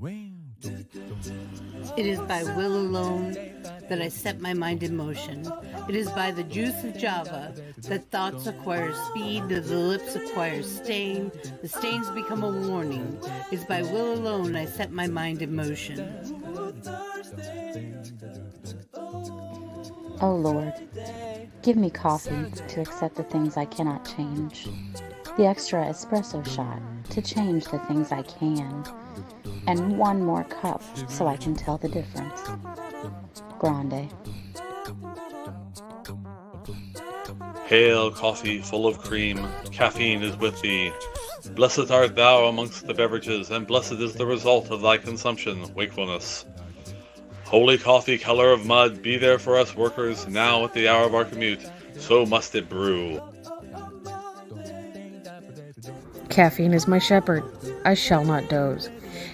It is by will alone that I set my mind in motion. It is by the juice of Java that thoughts acquire speed, that the lips acquire stain, the stains become a warning. It is by will alone I set my mind in motion. Oh Lord, give me coffee to accept the things I cannot change, the extra espresso shot to change the things I can, and one more cup so I can tell the difference. Grande. Hail, coffee full of cream, caffeine is with thee. Blessed art thou amongst the beverages, and blessed is the result of thy consumption, wakefulness. Holy coffee, color of mud, be there for us workers, now at the hour of our commute, so must it brew. Caffeine is my shepherd, I shall not doze.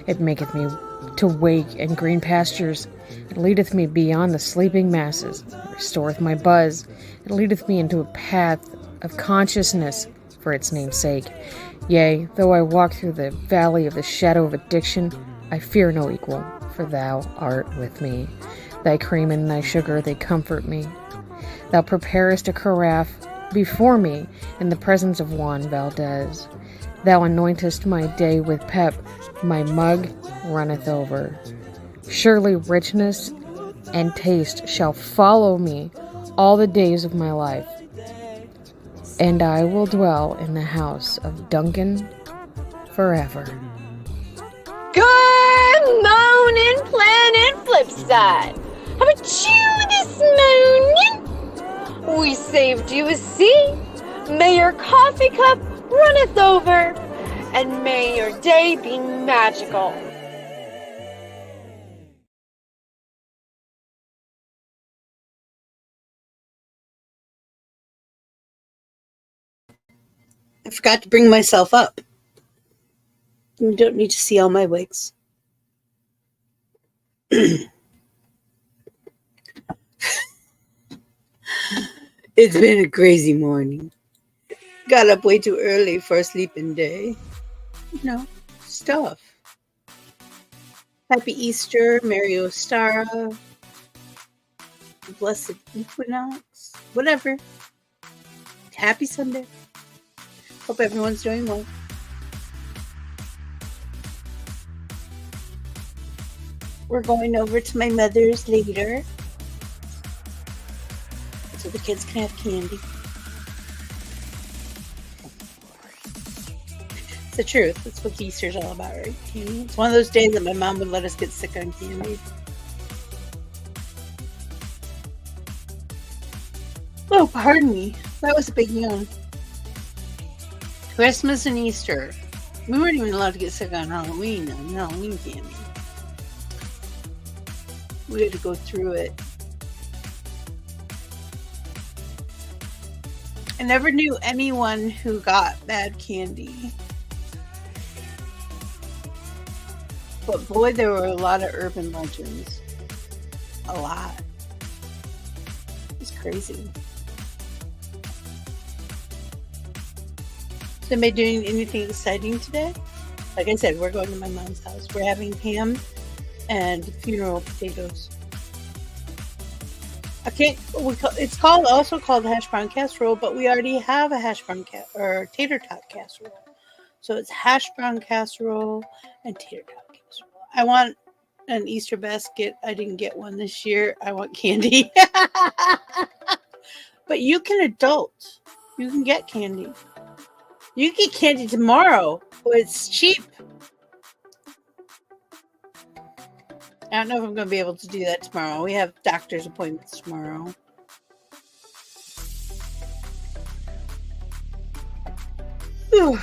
It maketh me to wake in green pastures. It leadeth me beyond the sleeping masses. It restoreth my buzz. It leadeth me into a path of consciousness for its name's sake. Yea, though I walk through the valley of the shadow of addiction, I fear no equal, for thou art with me. Thy cream and thy sugar, they comfort me. Thou preparest a carafe before me in the presence of Juan Valdez. Thou anointest my day with pep, my mug runneth over. Surely richness and taste shall follow me all the days of my life, and I will dwell in the house of Duncan forever. Good morning, Planet Flipside. How about you this morning? We saved you a seat. May your coffee cup runneth over, and may your day be magical. I forgot to bring myself up. You don't need to see all my wigs. It's been a crazy morning. Got up way too early for a sleeping day. Stuff. Happy Easter, Merry Ostara, Blessed Equinox, whatever. Happy Sunday. Hope everyone's doing well. We're going over to my mother's later, so the kids can have candy. It's the truth. That's what Easter's all about, right? Candy. It's one of those days that my mom would let us get sick on candy. Oh, pardon me. That was a big yawn. Christmas and Easter. We weren't even allowed to get sick on Halloween candy. We had to go through it. I never knew anyone who got bad candy. But boy, there were a lot of urban legends. A lot. It's crazy. Is anybody doing anything exciting today? Like I said, we're going to my mom's house. We're having ham and funeral potatoes. It's also called hash brown casserole, but we already have a hash brown or tater tot casserole. So it's hash brown casserole and tater tot casserole. I want an Easter basket. I didn't get one this year. I want candy. But you can adult. You can get candy. You can get candy tomorrow. But it's cheap. I don't know if I'm going to be able to do that tomorrow. We have doctor's appointments tomorrow. Whew.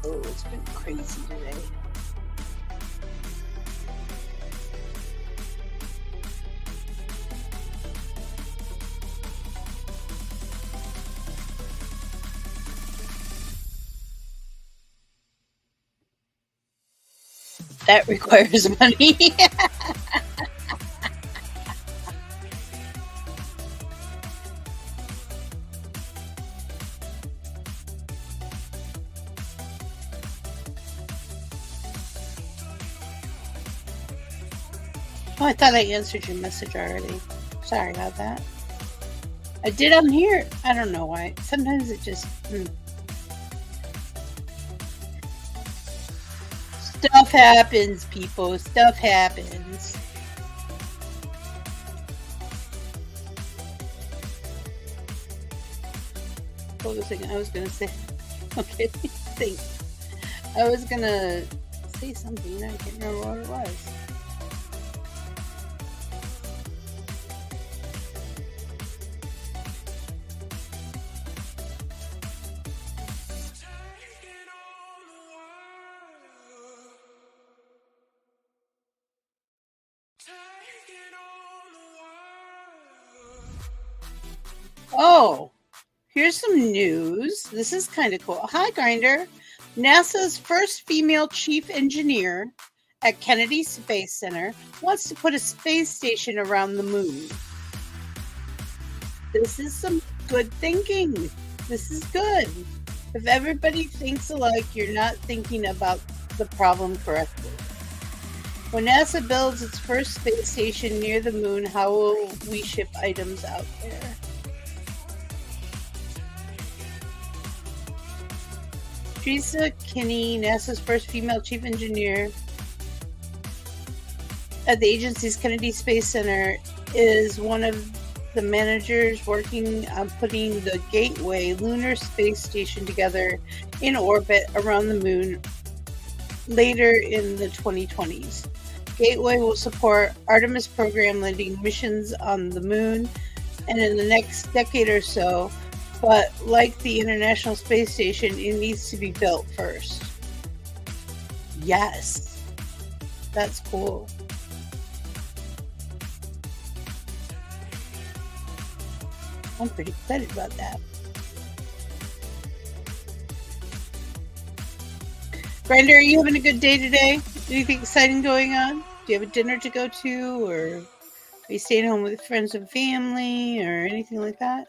Oh, it's been crazy today. That requires money. I Oh, I thought I answered your message already. Sorry about that. I did on here. I don't know why. Sometimes it just... Stuff happens, people. Stuff happens. What was I was going to say? Okay, thanks. I was going to say something. I can't remember what it was. Oh, here's some news. This is kind of cool. Hi, Grinder. NASA's first female chief engineer at Kennedy Space Center wants to put a space station around the moon. This is some good thinking. This is good. If everybody thinks alike, you're not thinking about the problem correctly. When NASA builds its first space station near the moon, how will we ship items out there? Teresa Kinney, NASA's first female chief engineer at the agency's Kennedy Space Center, is one of the managers working on putting the Gateway lunar space station together in orbit around the moon later in the 2020s. Gateway will support Artemis program landing missions on the moon and in the next decade or so. But like the International Space Station, it needs to be built first. Yes. That's cool. I'm pretty excited about that. Grinder, are you having a good day today? Anything exciting going on? Do you have a dinner to go to? Or are you staying home with friends and family? Or anything like that?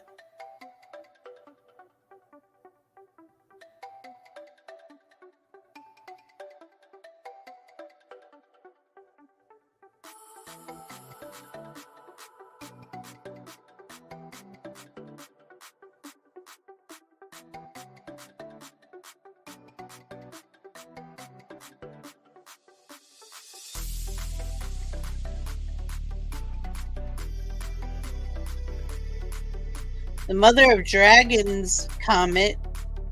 The Mother of Dragons comet,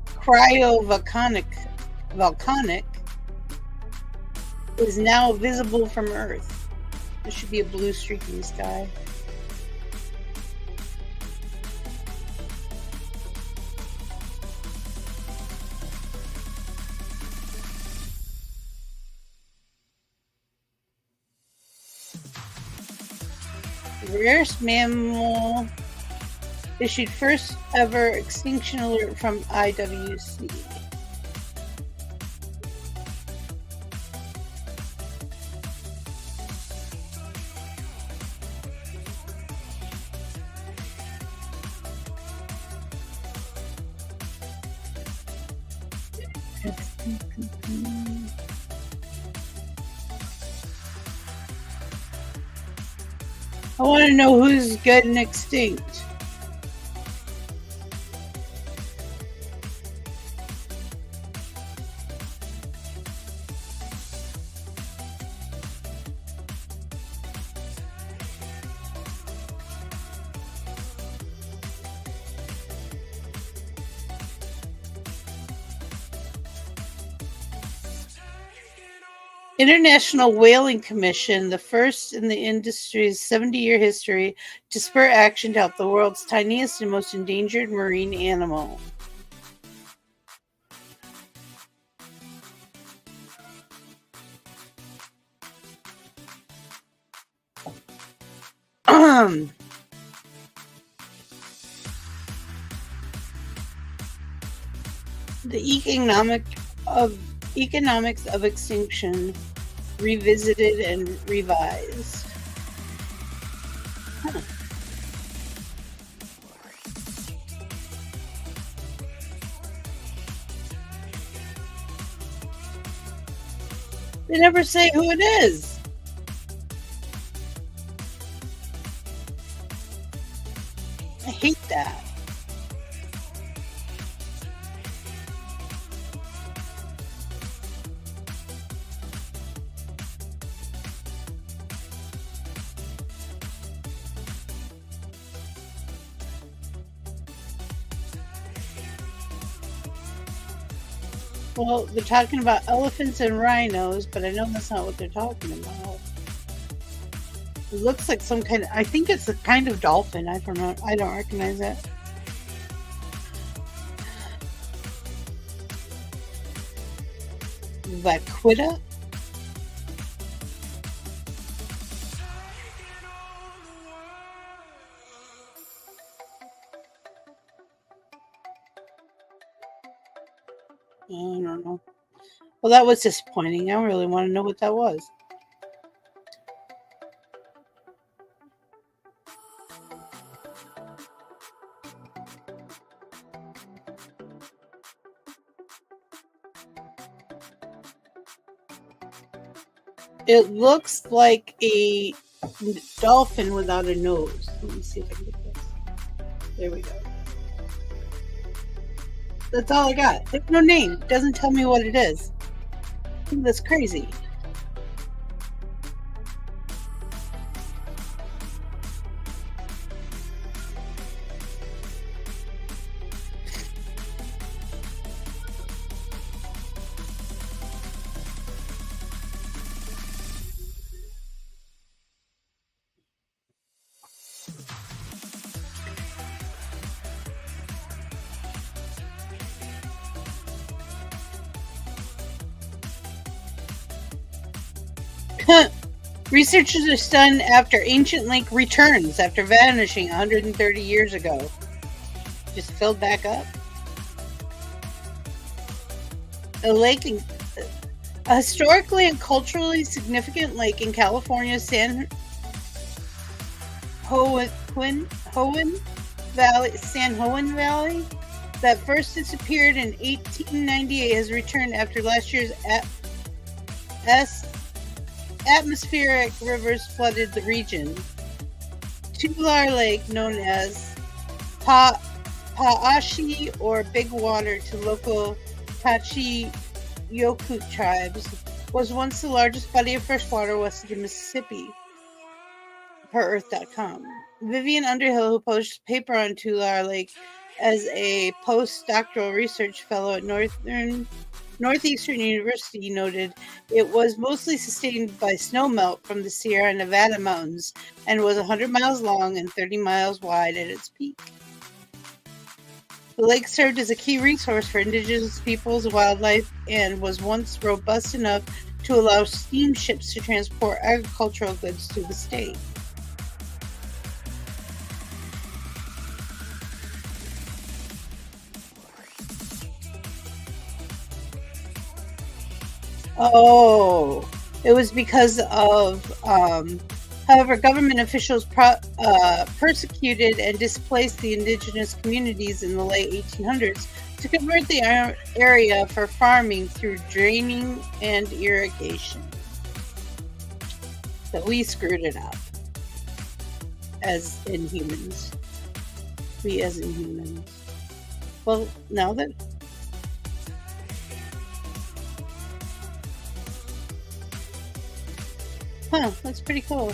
cryovolcanic, is now visible from Earth. There should be a blue streak in the sky. The rarest mammal issued first ever extinction alert from IWC. I want to know who's getting extinct. International Whaling Commission, the first in the industry's 70-year history to spur action to help the world's tiniest and most endangered marine animal. The Economics of Extinction, revisited and revised. Huh. They never say who it is. I hate that. Well, they're talking about elephants and rhinos, but I know that's not what they're talking about. It looks like some kind of, I think it's a kind of dolphin. I don't know. I don't recognize it. Vaquita? I don't know. Well, that was disappointing. I really want to know what that was. It looks like a dolphin without a nose. Let me see if I can get this. There we go. That's all I got. There's no name. It doesn't tell me what it is. That's crazy. Researchers are stunned after ancient lake returns after vanishing 130 years ago. Just filled back up. A historically and culturally significant lake in California's San Juan Valley, that first disappeared in 1898 has returned after last year's atmospheric rivers flooded the region. Tubular Lake, known as Pa'ashi or Big Water to local Tachi-Yokut tribes, was once the largest body of fresh water west of the Mississippi, per Earth.com. Vivian Underhill, who published a paper on Tubular Lake as a postdoctoral research fellow at Northeastern University, noted it was mostly sustained by snowmelt from the Sierra Nevada mountains and was 100 miles long and 30 miles wide at its peak. The lake served as a key resource for indigenous peoples, wildlife, and was once robust enough to allow steamships to transport agricultural goods to the state. Oh, it was because of, however, government officials persecuted and displaced the indigenous communities in the late 1800s to convert the area for farming through draining and irrigation. So we screwed it up, as in humans. We as in humans. Well, now that... Huh, that's pretty cool.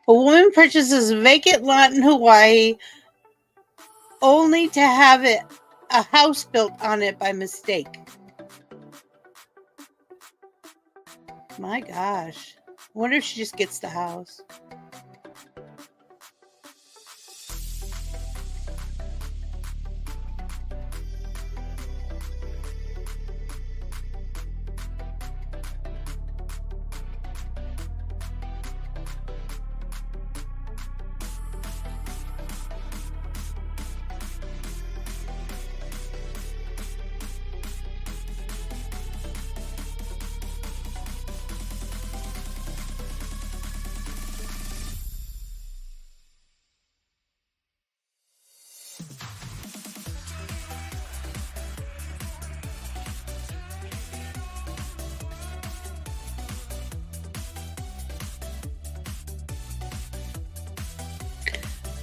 A woman purchases a vacant lot in Hawaii only to have a house built on it by mistake. My gosh. I wonder if she just gets the house.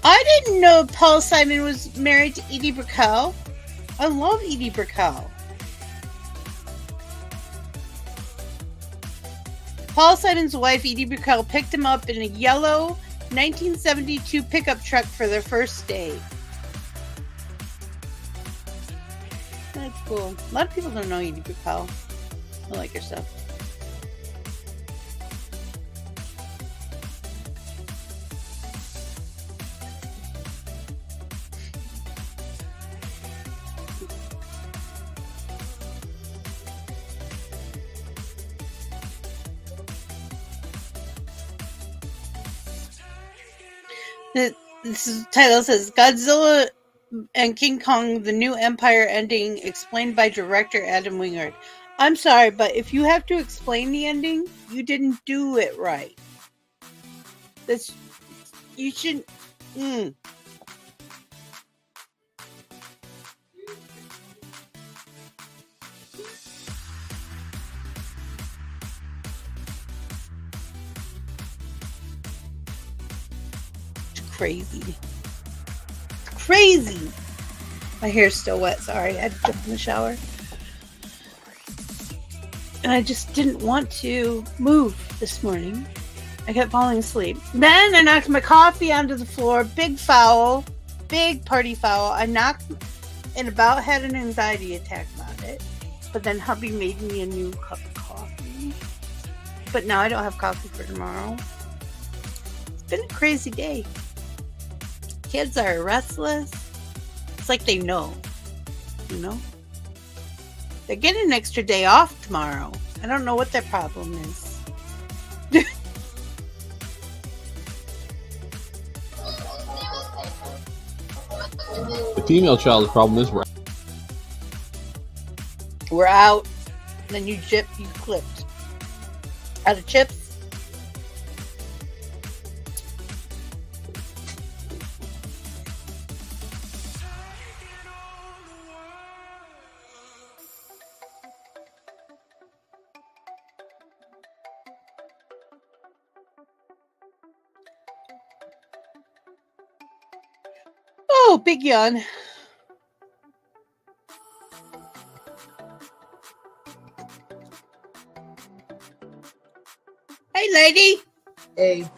I didn't know Paul Simon was married to Edie Brickell. I love Edie Brickell. Paul Simon's wife, Edie Brickell, picked him up in a yellow 1972 pickup truck for their first date. That's cool. A lot of people don't know Edie Brickell. I like her stuff. This title says Godzilla and King Kong, the New Empire ending, explained by director Adam Wingard. I'm sorry, but if you have to explain the ending, you didn't do it right. You shouldn't. Crazy. My hair's still wet. Sorry, I had to jump in the shower. And I just didn't want to move this morning. I kept falling asleep. Then I knocked my coffee onto the floor. Big foul. Big party foul. I knocked and about had an anxiety attack about it. But then hubby made me a new cup of coffee. But now I don't have coffee for tomorrow. It's been a crazy day. Kids are restless. It's like they know. You know? They're getting an extra day off tomorrow. I don't know what their problem is. The female child's problem is we're out. Then you clipped. Out of chips. Oh, big yawn. Hey, lady. Hey.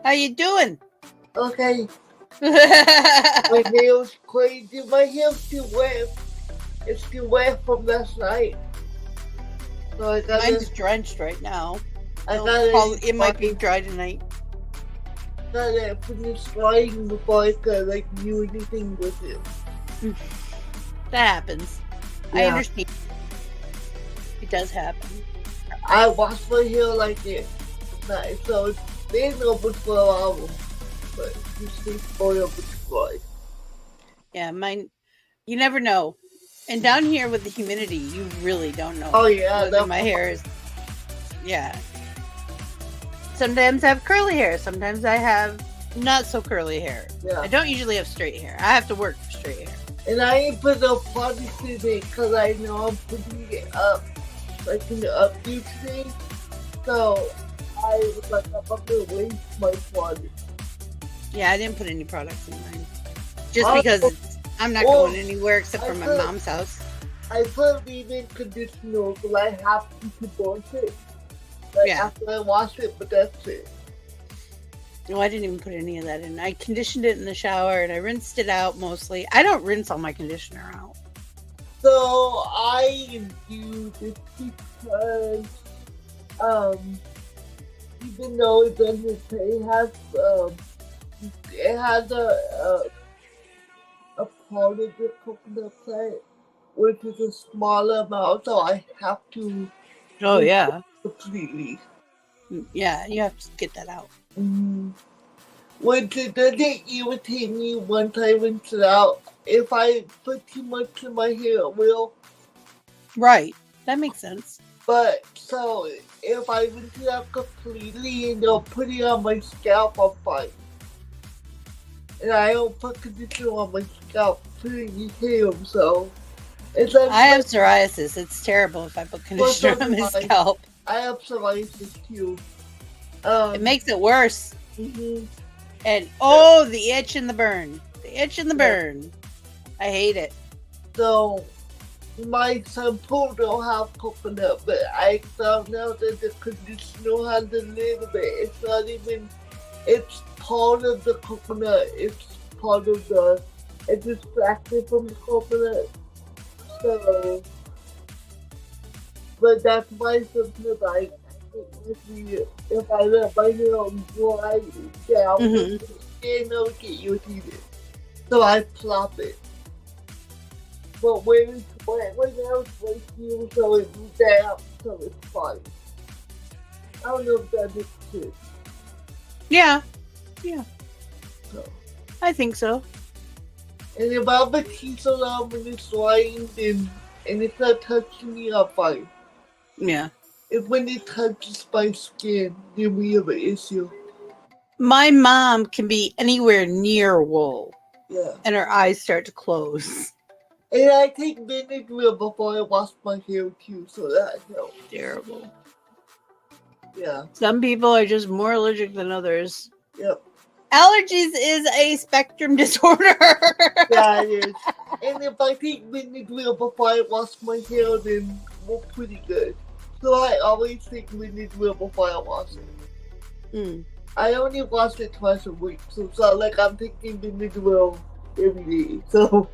How you doing? Okay. My hair's crazy. My hair's still wet. It's still wet from last night. So I got Mine's drenched right now. it might be dry tonight. Gotta finish drying before I could do anything with it. That happens. Yeah. I understand. It does happen. I wash my hair like this. Nice. So it's been open for a while. But you see oil with dry. Yeah, mine. You never know. And down here with the humidity, you really don't know. Oh yeah, my hair is. Yeah. Sometimes I have curly hair. Sometimes I have not so curly hair. Yeah. I don't usually have straight hair. I have to work for straight hair. And I ain't put no products in it because I know I'm putting it up, in the updo today. So I was like, I'm about to waste my product. Yeah, I didn't put any products in mine. Just because I'm not going anywhere except for my mom's house. I put leave-in conditioner because I have to wash it. After I wash it, but that's it. No, I didn't even put any of that in. I conditioned it in the shower and I rinsed it out mostly. I don't rinse all my conditioner out. So I do this because even though it doesn't say it has a part of the coconut plant, which is a smaller amount, so I have to. Oh yeah. Completely. Yeah, you have to get that out. Mm-hmm. Which it doesn't irritate me once I rinse it out. If I put too much in my hair, it will. Right. That makes sense. But, so, if I rinse it out completely and don't put it on my scalp, I'm fine. And I don't put conditioner on my scalp, put it in your hair, so. It's like, I have psoriasis. It's terrible if I put conditioner on my scalp. I have psoriasis too. It makes it worse. Mm-hmm. And the itch and the burn. The itch and the burn. I hate it. So, my shampoo don't have coconut, but I found out that the conditioner has a little bit. It's not even, it's part of the coconut. It's part of it's extracted from the coconut. So, but that's why sometimes I if I let my hair dry down, the skin will get irritated. So I plop it. But when it's wet, when it's like you, so it's damp, so it's fine. I don't know if that makes sense. Yeah. So. I think so. And if I have a teeth around when it's drying, and it's not touching me, I'm fine. Yeah. If when it touches my skin, then we have an issue. My mom can be anywhere near wool. Yeah. And her eyes start to close. And I take vinegar before I wash my hair too, so that helps. Terrible. Yeah. Some people are just more allergic than others. Yep. Allergies is a spectrum disorder. Yeah, it is. And if I take vinegar before I wash my hair, then we're pretty good. So I always take vinegar before I wash it. I only wash it twice a week, so it's not like I'm taking vinegar every day. So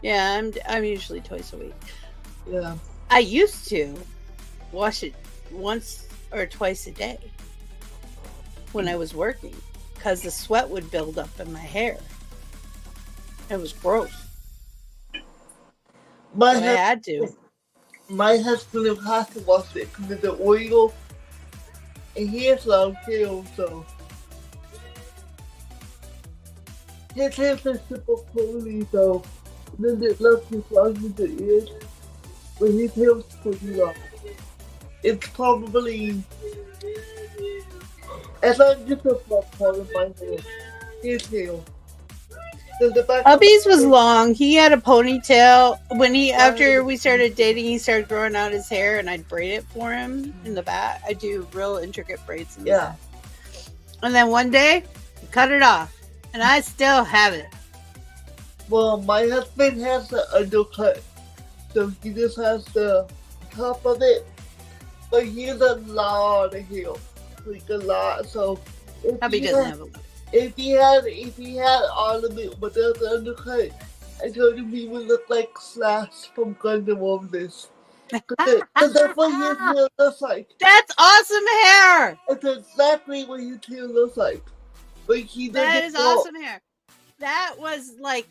yeah, I'm usually twice a week. Yeah. I used to wash it once or twice a day when I was working because the sweat would build up in my hair. It was gross. I had to. My husband has to wash it because of the oil, and he has long hair, so his hair is super curly, so then it looks as long as it is, but his hair is pretty long. It's probably as long as it's a part of my hair, his hair. Hubby's was long. He had a ponytail. After we started dating, he started growing out his hair, and I'd braid it for him in the back. I do real intricate braids in the back. And then one day, he cut it off, and I still have it. Well, my husband has the undercut, so he just has the top of it, but he has a lot of hair, like a lot. So Hubby doesn't have a lot. If he had all of it without the undercut, I told him he would look like Slash from Gundam over this. Because that's what his hair looks like. That's awesome hair! It's exactly what his hair looks like. But that is awesome hair. That was like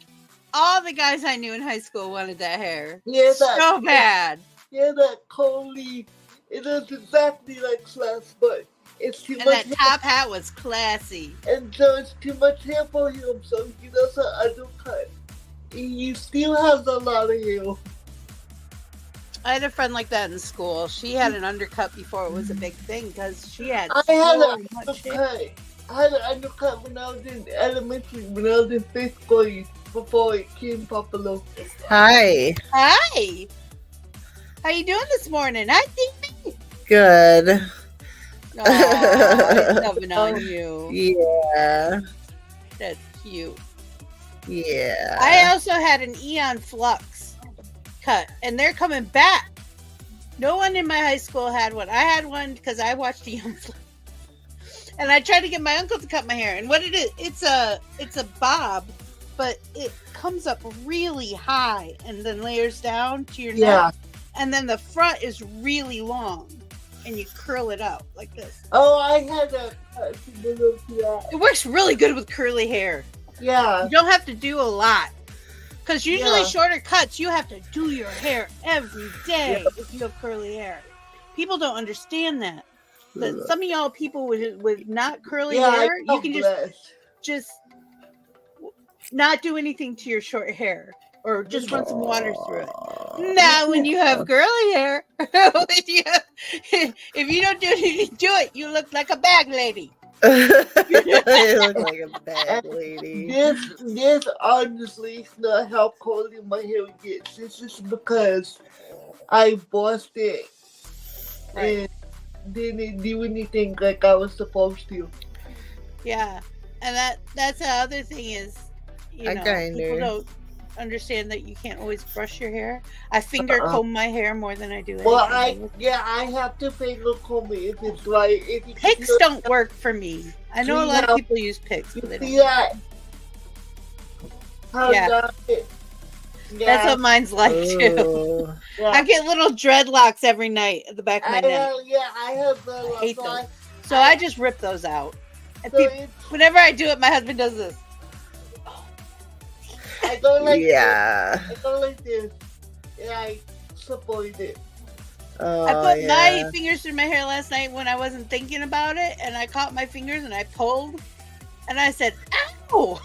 all the guys I knew in high school wanted that hair. Yeah, so bad. Yeah, that curly. It is exactly like Slash, but it's too much. And that top hat was classy. And so it's too much hair for him, so he does an undercut. He still has a lot of hair. I had a friend like that in school. She had an undercut before it was a big thing because she had I had an undercut when I was in elementary, when I was in 5th grade, before it came popular. Hi. Hi. How you doing this morning? I think good. Oh, loving on you. Yeah. That's cute. Yeah. I also had an Eon Flux cut, and they're coming back. No one in my high school had one. I had one because I watched Eon Flux. And I tried to get my uncle to cut my hair. And what it is, it's a bob, but it comes up really high and then layers down to your neck. And then the front is really long. And you curl it out like this. Oh, I had that cut. It works really good with curly hair. Yeah. You don't have to do a lot. Because usually shorter cuts, you have to do your hair every day if you have curly hair. People don't understand that. But some of y'all people with not curly hair, you can just not do anything to your short hair. Or just run some water through it. Now, when you have curly hair, if you don't do anything to it, you look like a bag lady. You look like a bag lady. This honestly is not how curly my hair gets. This is because I washed it and didn't do anything like I was supposed to. Yeah. And that's the other thing is, I grinder. people don't understand that you can't always brush your hair. I finger comb my hair more than I do anything. Well, I have to finger comb it if it's right. Picks don't work for me. I know a lot of people use picks, but they don't. Yeah. Yeah. That's what mine's like too. Yeah. I get little dreadlocks every night at the back of my neck. I have dreadlocks. I hate those. So I just rip those out. And whenever I do it, my husband does this. I go like this. I go like this. And I support it. Oh, I put my fingers through my hair last night when I wasn't thinking about it, and I caught my fingers and I pulled, and I said, "Ow!"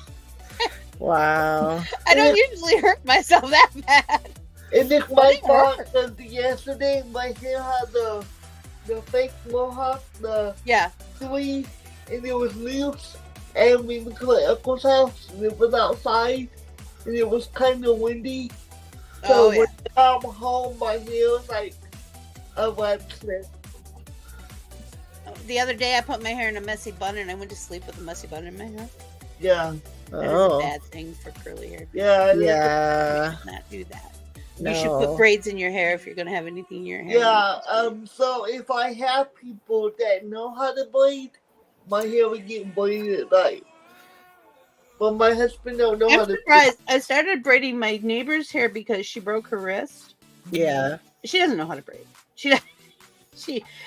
Wow. I don't usually hurt myself that bad. And it's my fault because yesterday my hair had the fake mohawk, the three, and it was loose, and we went to my uncle's house, and it was outside, and it was kind of windy. So when I'm home, my hair was like a wet slip. The other day, I put my hair in a messy bun, and I went to sleep with a messy bun in my hair. Yeah. That is a bad thing for curly hair. Yeah. You should not do that. No. You should put braids in your hair if you're going to have anything in your hair. Yeah. So if I have people that know how to braid, my hair would get braided right. But my husband don't know how to. Surprised. I started braiding my neighbor's hair because she broke her wrist. Yeah. She doesn't know how to braid.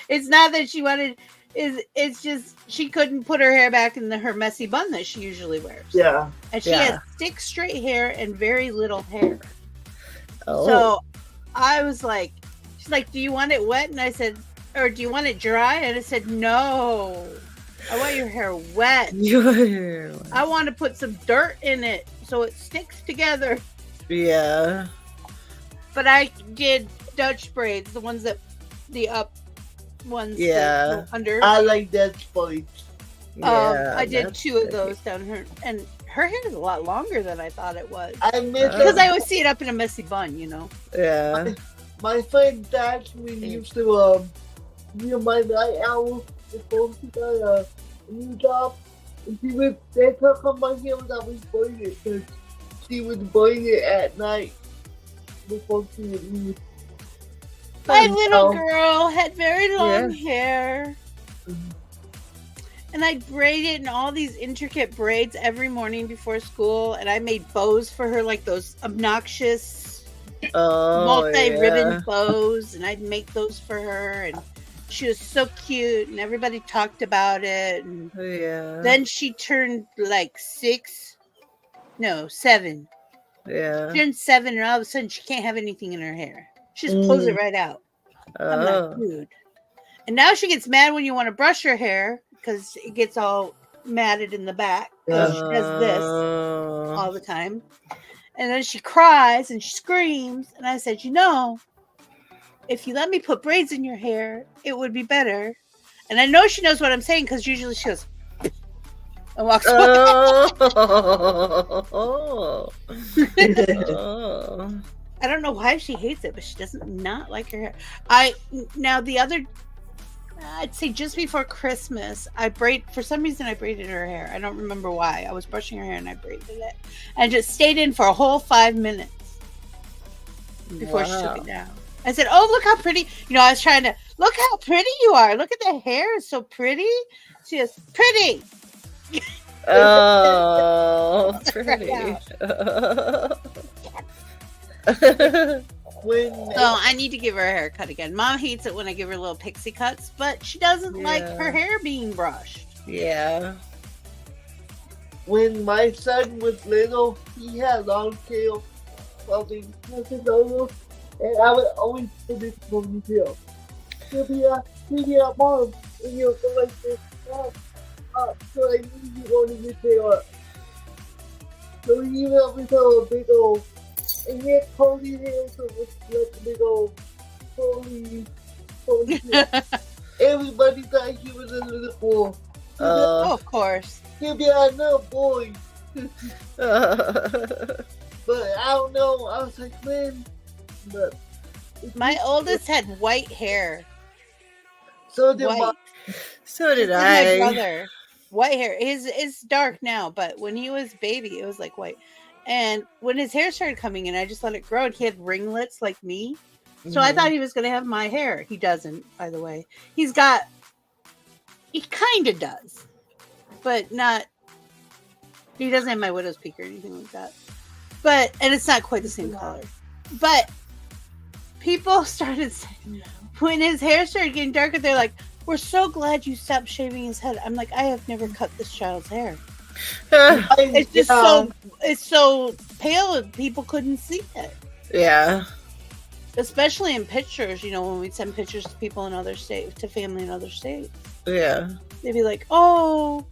It's not that she wanted. It's just she couldn't put her hair back in her messy bun that she usually wears. Yeah. And she has thick, straight hair and very little hair. Oh. So I was like, she's like, "Do you want it wet?" And I said, "Or do you want it dry?" And I said, "No, I want your hair wet. I want to put some dirt in it so it sticks together." Yeah. But I did Dutch braids, the ones that the up ones. Yeah. Under. I like Dutch braids. I did 2 of those down her, and her hair is a lot longer than I thought it was. Because I always see it up in a messy bun, Yeah. My friend Dashley used to be my night owl before she got a new job, and she would take her on my hair without me braid it because she would braid it at night before she would leave. My little girl had very long hair. And I braided in all these intricate braids every morning before school. And I made bows for her, like those obnoxious multi-ribbon bows. And I'd make those for her. And she was so cute. And everybody talked about it. And then she turned like 7. Yeah. She turned 7 and all of a sudden she can't have anything in her hair. She just pulls it right out. I'm like, dude. And now she gets mad when you want to brush her hair because it gets all matted in the back. She does this all the time. And then she cries and she screams. And I said, if you let me put braids in your hair, it would be better. And I know she knows what I'm saying because usually she goes and walks away. I don't know why she hates it, but she doesn't not like her hair. I'd say just before Christmas, for some reason I braided her hair. I don't remember why. I was brushing her hair and I braided it. And just stayed in for a whole 5 minutes before she took it down. I said, "Oh, look how pretty." I was trying to, look how pretty you are. Look at the hair. It's so pretty. She is pretty. Oh, pretty. I need to give her a haircut again. Mom hates it when I give her little pixie cuts, but she doesn't like her hair being brushed. Yeah. When my son was little, he had long tail, probably and I would always put his ponytail. He'll be like, "Mom," and he'll go like this, so I knew you wanted his tail up. So he let me throw a big old. And he had ponytail, so it was like a big old ponytail. Everybody thought he was a little boy. Of course. He'll be like, "No, boy." But I don't know. I was like, man. But my oldest had white hair. So did So did I. My brother. white hair. It's dark now, but when he was baby, it was like white. And when his hair started coming in, I just let it grow, and he had ringlets like me. So I thought he was going to have my hair. He doesn't, by the way. He kind of does, but not. He doesn't have my widow's peak or anything like that. And it's not quite the same color. But people started saying, when his hair started getting darker, they're like, "We're so glad you stopped shaving his head." I'm like, I have never cut this child's hair. It's just it's so pale and people couldn't see it. Yeah. Especially in pictures, when we'd send pictures to people in other states, to family in other states. Yeah. They'd be like, "Oh,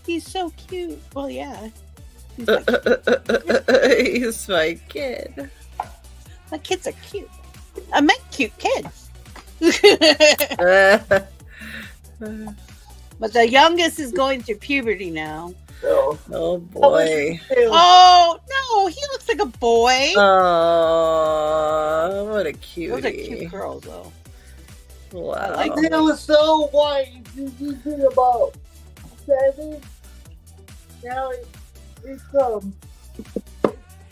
he's so cute." Well, yeah. He's my kid. He's my kid. My kids are cute. I make cute kids. But the youngest is going through puberty now. Oh boy. Oh, no, he looks like a boy. Oh, what a cutie. Those are cute girls, though. Wow. I like It was so white. You did about 7. Now it's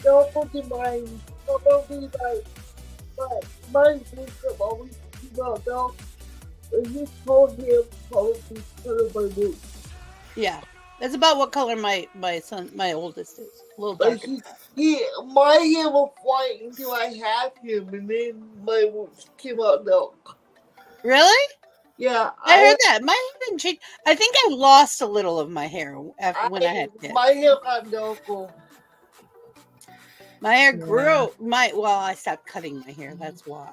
don't fucking mind. Probably like my makeup always came out though. And he told him probably color my boot. Yeah. That's about what color my oldest is. A little But darker. my hair was white until I had him, and then my roots came out dark. Really? Yeah, I heard that. My hair didn't change. I think I lost a little of my hair after when I had kids. My hair got darker. My hair grew. I stopped cutting my hair. That's why.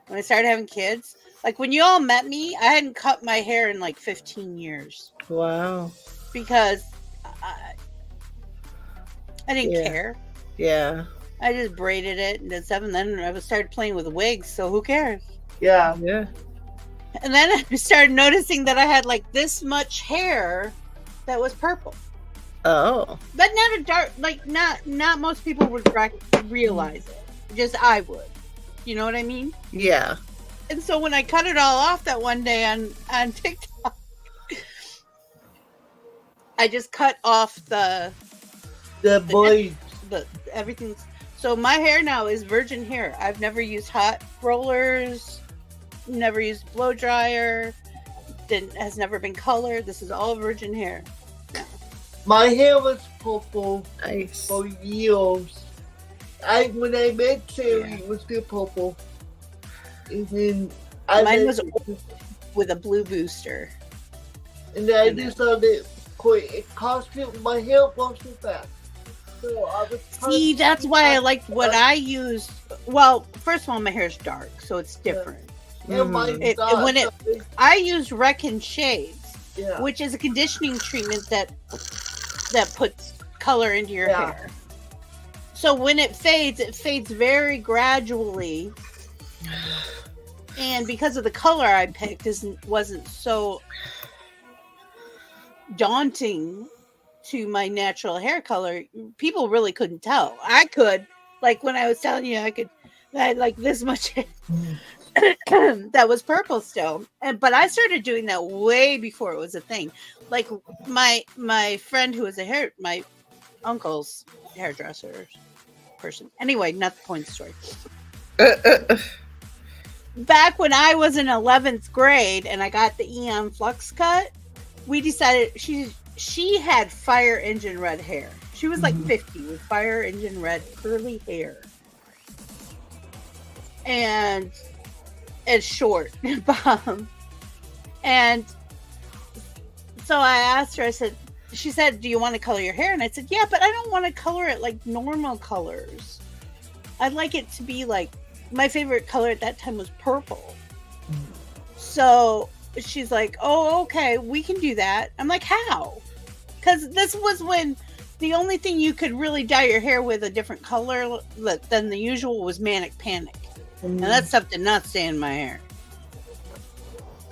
When I started having kids, like when you all met me, I hadn't cut my hair in like 15 years. Wow. Because I didn't care. Yeah. I just braided it and did stuff, and then I started playing with wigs, so who cares? Yeah. Yeah. And then I started noticing that I had like this much hair that was purple. Oh. But not a dark, like not most people would realize it. Just I would. You know what I mean? Yeah. And so when I cut it all off that one day on TikTok, I just cut off the boy. The everything. So my hair now is virgin hair. I've never used hot rollers, never used blow dryer, has never been colored. This is all virgin hair. No. My hair was purple Nice. for years. When I met Terry, it was still purple. And then Mine was with a blue booster. And then I decided it cost me, my hair grows too fast. So I was See, that's why I liked what I used. Well, first of all, my hair's dark, so it's different. I used Recon Shades, which is a conditioning treatment that puts color into your hair. So when it fades very gradually. And because of the color I picked, wasn't so daunting to my natural hair color, people really couldn't tell. I could, like when I was telling you, I had like this much hair that was purple still. But I started doing that way before it was a thing. Like my friend who was my uncle's hairdresser person. Anyway, not the point of the story. Back when I was in 11th grade and I got the Eon Flux cut, we decided she had fire engine red hair. She was like 50 with fire engine red curly hair. And it's short. And so I asked her, she said, "Do you want to color your hair?" And I said, "Yeah, but I don't want to color it like normal colors. I'd like it to be like," my favorite color at that time was purple. So she's like, "Oh, okay, we can do that." I'm like, "How?" Because this was when the only thing you could really dye your hair with a different color than the usual was Manic Panic. And that stuff did not stay in my hair.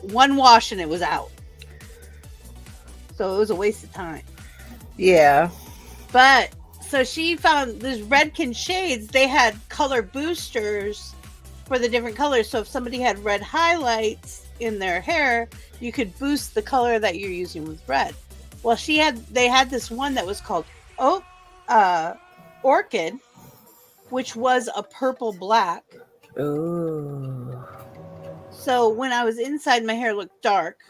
One wash and it was out. So it was a waste of time. Yeah. But so she found these Redken shades. They had color boosters for the different colors. So if somebody had red highlights in their hair, you could boost the color that you're using with red. Well, they had this one that was called Orchid, which was a purple black. Ooh. So when I was inside, my hair looked dark,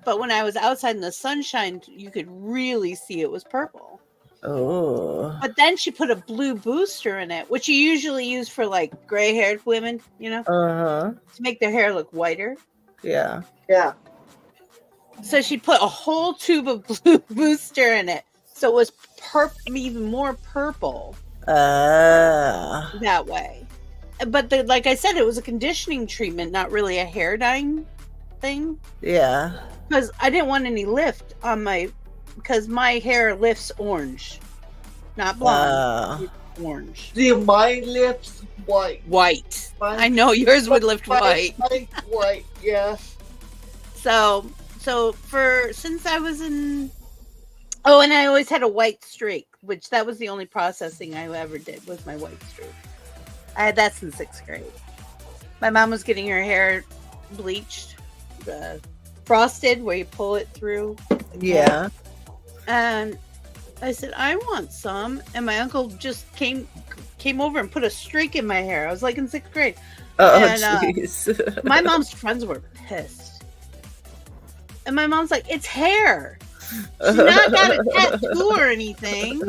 but when I was outside in the sunshine, you could really see it was purple. Oh. But then she put a blue booster in it, which you usually use for like gray-haired women, you know, Uh-huh. to make their hair look whiter. Yeah. Yeah. So she put a whole tube of blue booster in it, so it was even more purple that way. But like I said, it was a conditioning treatment, not really a hair dyeing thing. Yeah. Because I didn't want any lift on because my hair lifts orange, not blonde. It's orange. See, mine lifts white. White. I know yours would lift white. White, yeah. So since I was in, and I always had a white streak, which that was the only processing I ever did was my white streak. I had that since 6th grade. My mom was getting her hair bleached, frosted, where you pull it through. Yeah. And I said, I want some. And my uncle just came over and put a streak in my hair. I was like in 6th grade. Oh, and, jeez. my mom's friends were pissed. And my mom's like, it's hair. She's not got a tattoo or anything.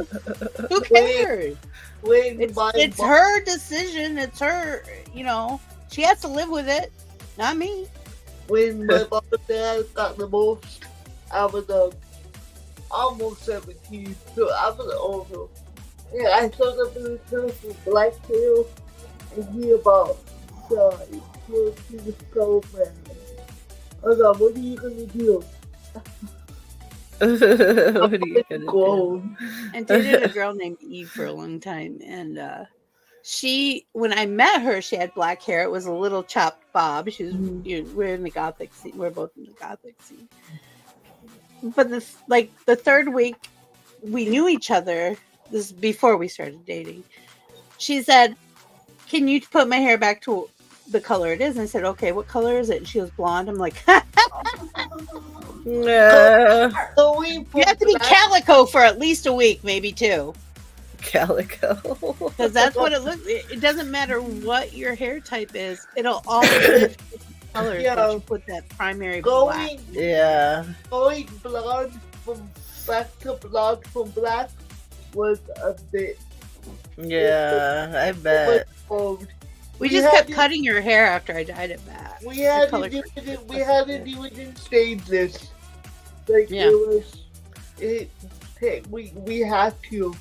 Who cares? It's her decision. It's her, she has to live with it, not me. When my mom and dad got divorced, I was almost 17, so I was older. Yeah, I started up in the church with black hair and he about died. He was so bad. I was like, what are you going to do? What are you gonna do? And dated a girl named Eve for a long time, and when I met her, she had black hair. It was a little chopped bob. She was we're in the gothic scene. We're both in the gothic scene. But the third week we knew each other. This is before we started dating. She said, "Can you put my hair back to the color it is?" And I said, "Okay, what color is it?" And she was blonde. I'm like, You have to be calico for at least a week, maybe 2. Calico. Because that's what it looks. It doesn't matter what your hair type is; it'll always lift colors. Yeah. You put that primary black. Yeah. Going blonde from black to blonde from black was a bit. Yeah, I bet. We just kept cutting your hair after I dyed it back. We had to do it in stages. Like we had to.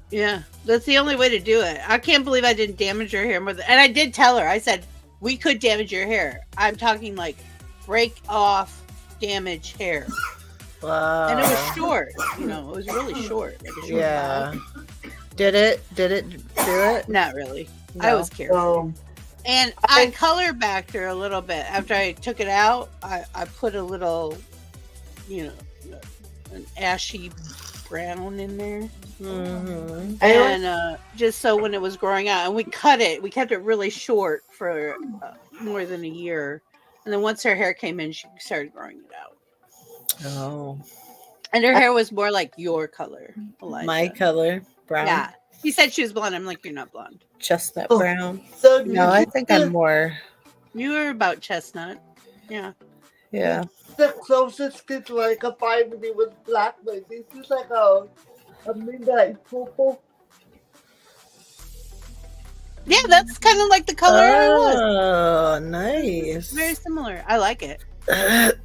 Yeah, that's the only way to do it. I can't believe I didn't damage your hair more than, and I did tell her. I said we could damage your hair. I'm talking like break off, damage hair. Wow. And it was short. It was really short. Like a short bob. Did it do it? Not really. No. I was careful. And I color backed her a little bit. After I took it out, I put a little, an ashy brown in there. Mm-hmm. And just so when it was growing out, and we kept it really short for more than a year. And then once her hair came in, she started growing it out. Oh. And her hair was more like your color, Elijah. My color, brown. Yeah. He said she was blonde. I'm like, you're not blonde. Chestnut brown. So no, I think I'm more. You were about chestnut. Yeah. Yeah. The closest to like a 5 minute was black, but this is like a midnight purple. Yeah, that's kind of like the color I was. Oh, nice. Very similar. I like it. It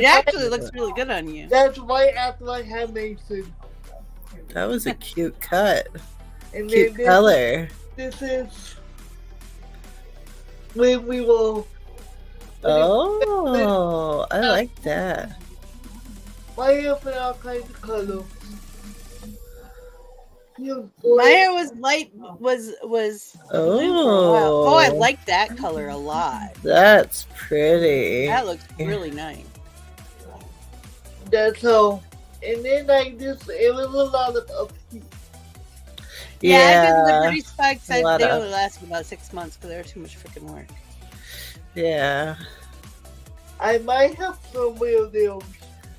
actually looks really good on you. That's right after I had Mason. That was a cute cut. And cute color. This is when we will. Oh, I like that. My hair for all kinds of colors. My hair was light. Was oh, I like that color a lot. That's pretty. That looks really nice. That's all. And then like this, it was a lot of upkeep. Yeah, because the British spikes, they only lasted about 6 months because they were too much freaking work. Yeah. I might have some real deals.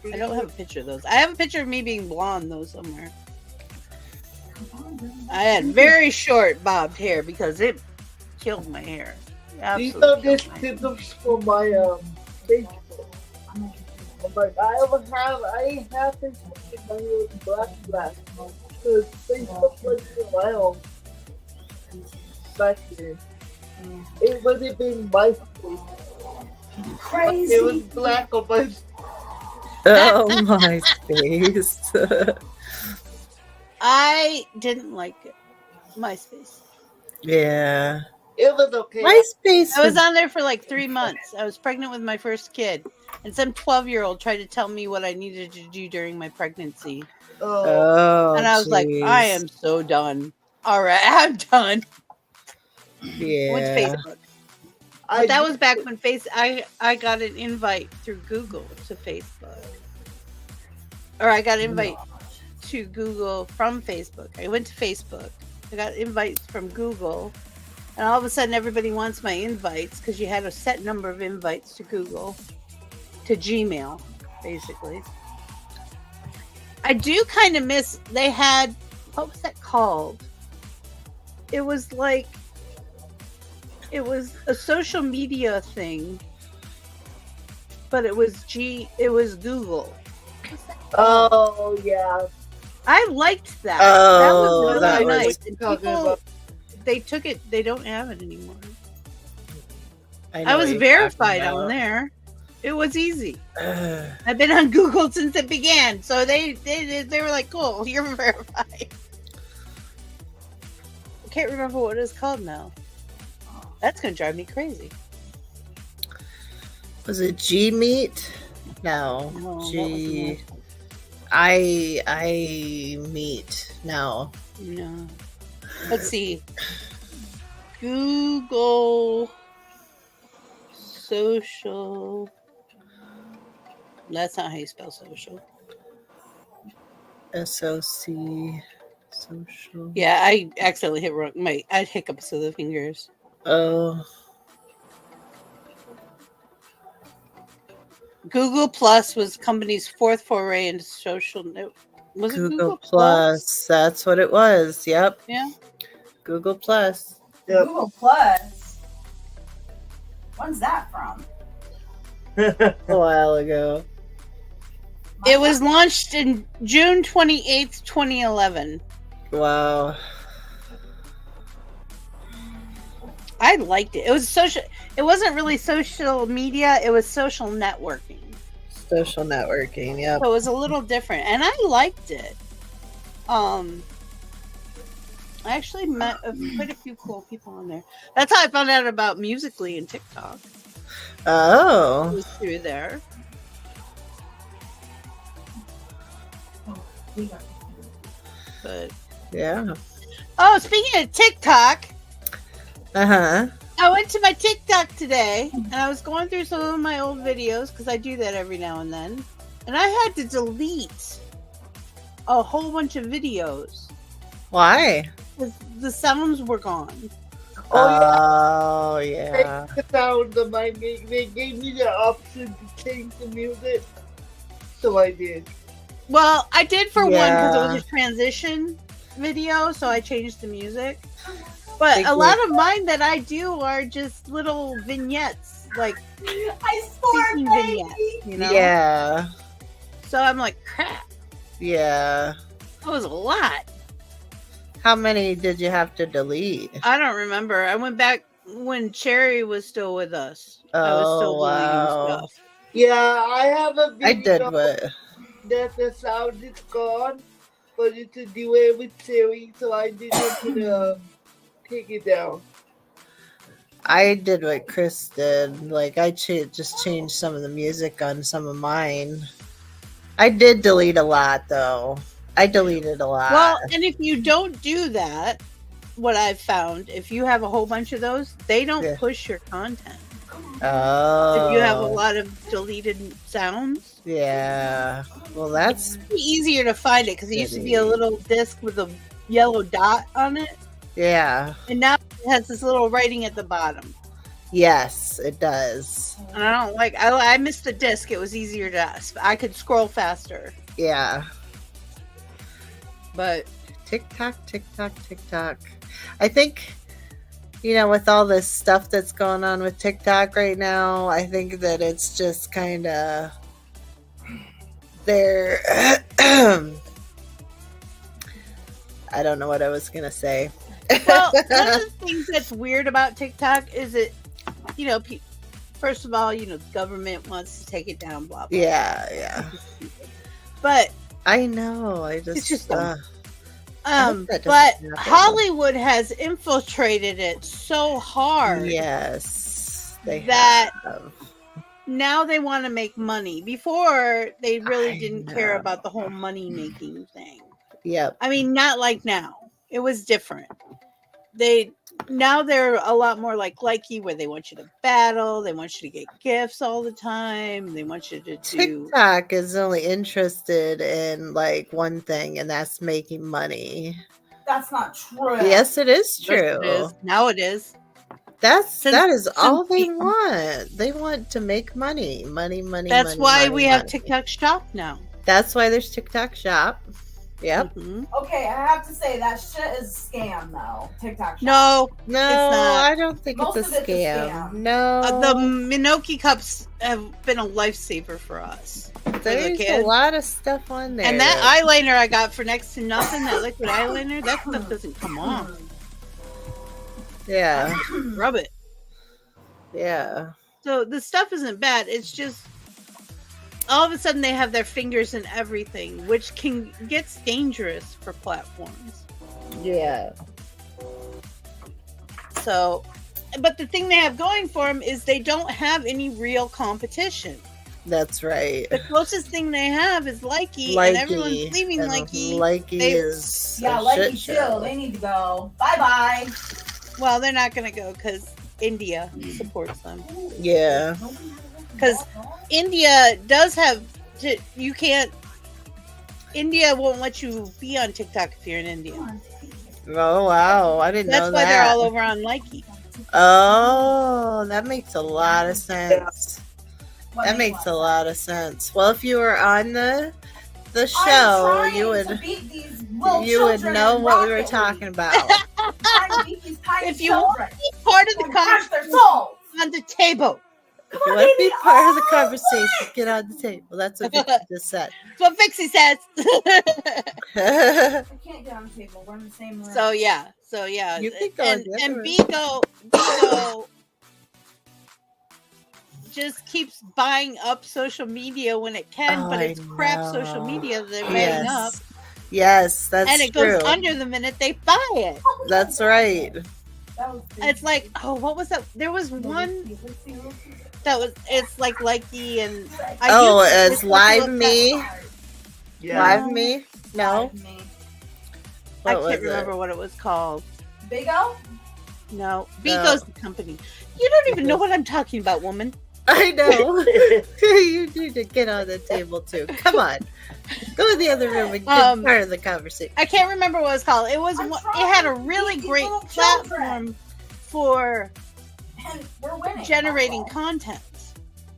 I don't have a picture of those. I have a picture of me being blonde though somewhere. I had very short bobbed hair because it killed my hair. These Absolutely are killed just my hair. tips for my Facebook. But I have Facebook in my own black because Facebook was around back then. It would have been MySpace. Crazy. It was black on my. Oh my face. I didn't like it. MySpace. Yeah. It was okay. MySpace. I was on there for like 3 months. I was pregnant with my first kid, and some 12-year-old tried to tell me what I needed to do during my pregnancy. Oh, And I was like, I am so done. All right, I'm done. Yeah. What's Facebook? But that was back when I got an invite through Google to Facebook. Or I got an invite to Google from Facebook. I went to Facebook. I got invites from Google. And all of a sudden everybody wants my invites because you had a set number of invites to Google. To Gmail, basically. I do kind of miss, they had, what was that called? It was like, it was a social media thing, but it was Google. Oh yeah, I liked that. Oh, that was really that was- nice. And people, they took it. They don't have it anymore. I was verified on there. It was easy. I've been on Google since it began, so they were like, "Cool, you're verified." I can't remember what it's called now. That's gonna drive me crazy. Was it G Meet? No. G. I meet. No. No. Let's see. Google social. That's not how you spell social. SOC. Social. Yeah, I accidentally hit wrong. I had hiccups of the fingers. Oh. Google Plus was company's fourth foray into social. Was it Google Plus? That's what it was. Yep. Yeah. Google Plus. Yep. Google Plus. When's that from? A while ago. It was launched in June 28th, 2011. Wow. I liked it. It was social. It wasn't really social media. It was social networking. Social networking. Yep. So it was a little different, and I liked it. I actually met quite a few cool people on there. That's how I found out about Musical.ly and TikTok. Oh. It was through there. But yeah. Oh, speaking of TikTok. Uh-huh. I went to my TikTok today, and I was going through some of my old videos, because I do that every now and then. And I had to delete a whole bunch of videos. Why? Because the sounds were gone. Oh, yeah. The sound of my they gave me the option to change the music, so I did. Well, I did for one, because it Yeah. was a transition video, so I changed the music. But a lot of mine that I do are just little vignettes, like speaking vignettes, you know? Yeah. So I'm like, crap, Yeah. that was a lot. How many did you have to delete? I don't remember. I went back when Cherry was still with us. I was still wow. deleting stuff. Yeah, I have a video I did what? that the sound is gone, but it's a duet with Siri, so I didn't have to take it down. I did what Chris did. Like, I just changed some of the music on some of mine. I did delete a lot, though. I deleted a lot. Well, and if you don't do that, what I've found, if you have a whole bunch of those, they don't push your content. Oh. If you have a lot of deleted sounds. Yeah. Well, that's It's easier to find it, because it used to be a little disc with a yellow dot on it. Yeah. And now it has this little writing at the bottom. Yes, it does. And I don't like. I missed the disc. It was easier to. I could scroll faster. Yeah. But TikTok, TikTok, TikTok. I think, with all this stuff that's going on with TikTok right now, I think that it's just kind of they're. I don't know what I was gonna say. well, one of the things that's weird about TikTok is it, first of all, the government wants to take it down, blah blah. Yeah. But I know. it's just but Hollywood has infiltrated it so hard. Yes, they that have. Now they want to make money. Before they really didn't care about the whole money making thing. Yep. I mean, not like now. It was different. Now they're a lot more like likey, where they want you to battle, they want you to get gifts all the time, they want you to do. TikTok is only interested in like one thing, and that's making money. That's not true. Yes, it is true. Yes, it is. Now it is. That is all they want. They want to make money. Money. That's why we have money. TikTok Shop now. That's why there's TikTok Shop. Yep. Mm-hmm. Okay, I have to say that shit is a scam though. TikTok Shop. No, No, it's not. I don't think Most it's of a it's a scam. scam. No. The Minoki cups have been a lifesaver for us. There's a lot of stuff on there. And that eyeliner I got for next to nothing, that liquid eyeliner, that stuff doesn't come off. Yeah. Rub it. Yeah. So the stuff isn't bad. It's just all of a sudden they have their fingers in everything, which gets dangerous for platforms. Yeah. So, but the thing they have going for them is they don't have any real competition. That's right. The closest thing they have is Likey, and everyone's leaving Likey. Likey is Likey too. They need to go. Bye. Well, they're not going to go because India supports them. Yeah. Because India does have, you can't, India won't let you be on TikTok if you're in India. Oh, wow. I didn't know that. That's why they're all over on Likey. Oh, that makes a lot of sense. That makes a lot of sense. Well, if you were on the show, you would know what we were talking about. If you want to be part of the conversation, on the table. If you want to be part of the conversation, get on the table. That's what Vicky just said. That's what Vixie says. I can't get on the table. We're in the same room. So yeah. You can go and Bigo just keeps buying up social media when it can, but it's crap social media they're buying up. Yes, that's and it true. goes under the minute they buy it. That's right. It's like, what was that? There was one it's like Likey and it's Live Me. Yeah. Live Me? No. I can't remember what it was called. Bigo? No. Bigo's the company. You don't even know what I'm talking about, woman. I know. You need to get on the table too. Come on. Go in the other room and get part of the conversation. I can't remember what it was called. It had a really great platform for generating content.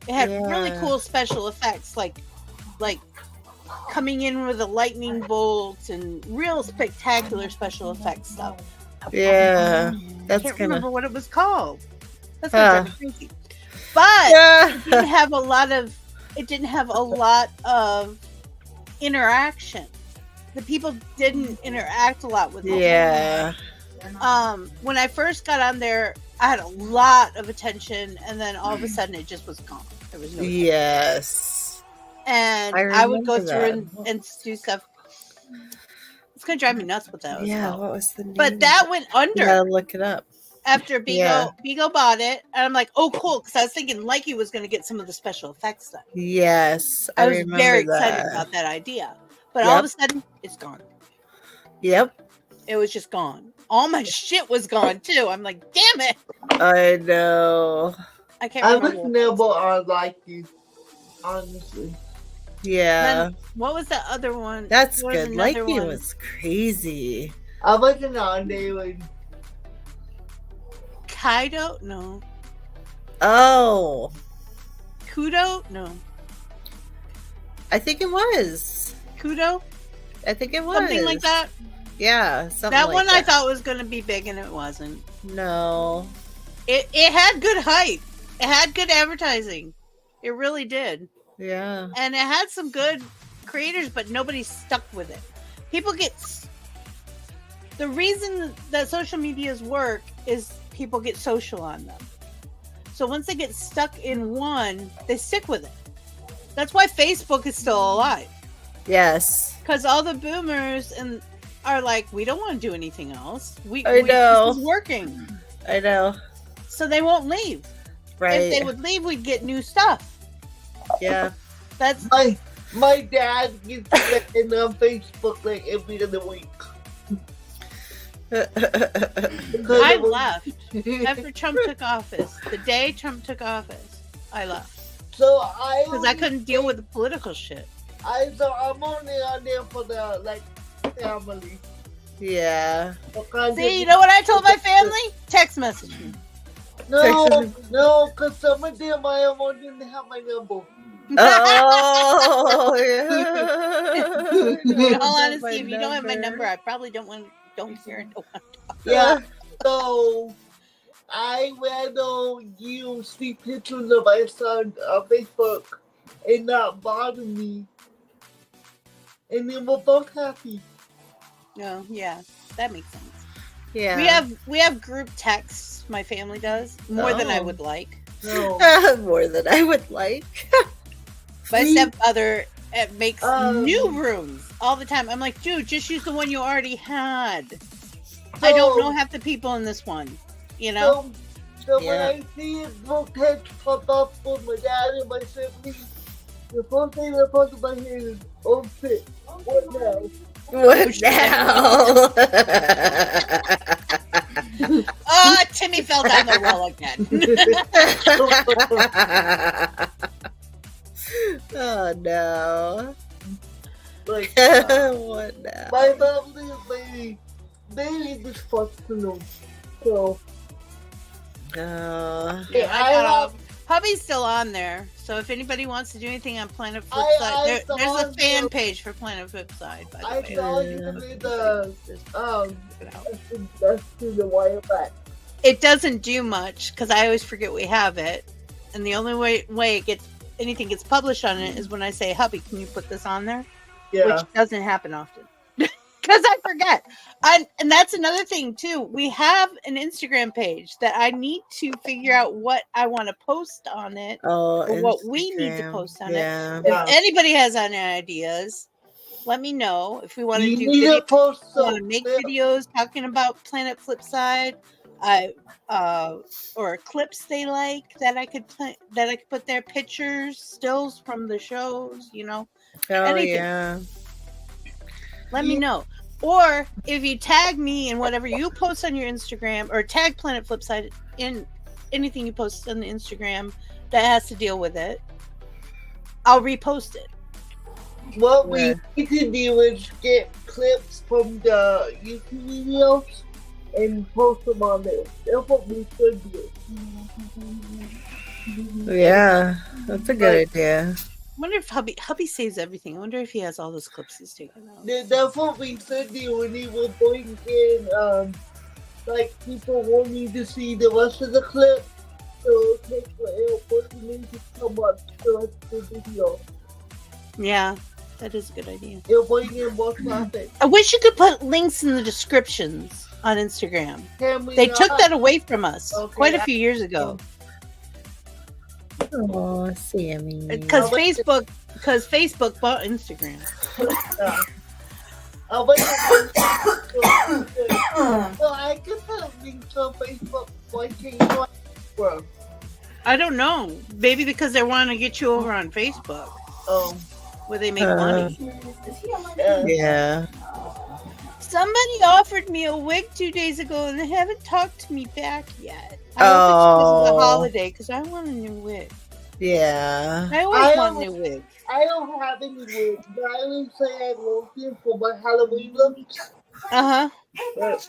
It had really cool special effects, like coming in with a lightning bolt and real spectacular special effects stuff. Yeah, I can't remember what it was called. That's what drives me crazy. But it didn't have a lot of interaction. The people didn't interact a lot with it. Yeah. When I first got on there, I had a lot of attention, and then all of a sudden it just was gone. There was no attention. Yes. And I would go through and do stuff. It's gonna drive me nuts with that. Yeah, what was the name? But that went under. You gotta look it up. After Bigo bought it, and I'm like, oh, cool, because I was thinking Likey was going to get some of the special effects stuff. Yes, I was very excited about that idea. But all of a sudden, it's gone. Yep. It was just gone. All my shit was gone, too. I'm like, damn it. I know. I can't remember. I was never on Likey, honestly. Yeah. Then, what was the other one? That's good. Likey was crazy. I wasn't on there when... Kaido? No. Oh, Kudo? No. I think it was. Kudo? I think it was Something like that? Yeah, something That like one that. I thought was going to be big and it wasn't. No. It had good hype. It had good advertising. It really did. Yeah. And it had some good creators, but nobody stuck with it. People get... The reason that social medias work is people get social on them. So once they get stuck in one, they stick with it. That's why Facebook is still alive. Yes. Because all the boomers are like, we don't want to do anything else. I know. This is working. I know. So they won't leave. Right. If they would leave, we'd get new stuff. Yeah. That's my dad gets in on Facebook like every other week. I left after Trump took office. The day Trump took office, I left. So because I couldn't deal with the political shit. I'm only on there for the family. Yeah. See, you know what I told my family? Text message me. No, because some of them I don't even have my number. Oh, In all honesty, if you don't have my number, I probably don't care and don't want to talk. Yeah, so I rather you see pictures of my son on Facebook and not bother me. And then we're both happy. Oh, yeah, that makes sense. Yeah. We have group texts, my family does, more than I would like. No. More than I would like. My stepmother makes new rooms all the time. I'm like, dude, just use the one you already had. I don't know half the people in this one, you know? So when I see it, group text pop up for my dad and my siblings, the first thing that pops in my head is, oh shit, what now? What now? Oh, Timmy fell down the well again. Oh no. Like, what now? my family is very dysfunctional. So, yeah, hubby's still on there, so if anybody wants to do anything on Planet Flipside, there's a fan page for Planet Flipside. By the way. I saw you did the wire back. It doesn't do much because I always forget we have it, and the only way anything gets published on it is when I say, "Hubby, can you put this on there?" Yeah. Which doesn't happen often. Because I forget. And that's another thing, too. We have an Instagram page that I need to figure out what I want to post on it. Or what we need to post on it. Yeah. If anybody has any ideas, let me know. If we want to do videos, make videos talking about Planet Flipside, or clips they like that I could put their pictures, stills from the shows, you know. Oh, anything. yeah. Let me know. Or if you tag me in whatever you post on your Instagram, or tag Planet Flipside in anything you post on the Instagram that has to deal with it, I'll repost it. What we need to do is get clips from the YouTube videos and post them on there. That's what we should do. Yeah, that's a good idea. I wonder if hubby saves everything. I wonder if he has all those clips he's taken out. That's what we should do when he was going in. Like, people won't need to see the rest of the clip, so it'll take forever for me to come up the rest of the video. Yeah, that is a good idea. It'll bring in more traffic. I wish you could put links in the descriptions on Instagram. They took that away from us quite a few years ago. Oh, Sammy. Because Facebook bought Instagram. I'll wait so I can put links on Facebook. Why can't you? I don't know. Maybe because they want to get you over on Facebook. Oh, where they make money. Yeah. Somebody offered me a wig 2 days ago, and they haven't talked to me back yet. I hope it's because of the holiday, because I want a new wig. Yeah. I always want a new wig. I don't have any wigs, but I always say I want them for my Halloween looks. Uh-huh. But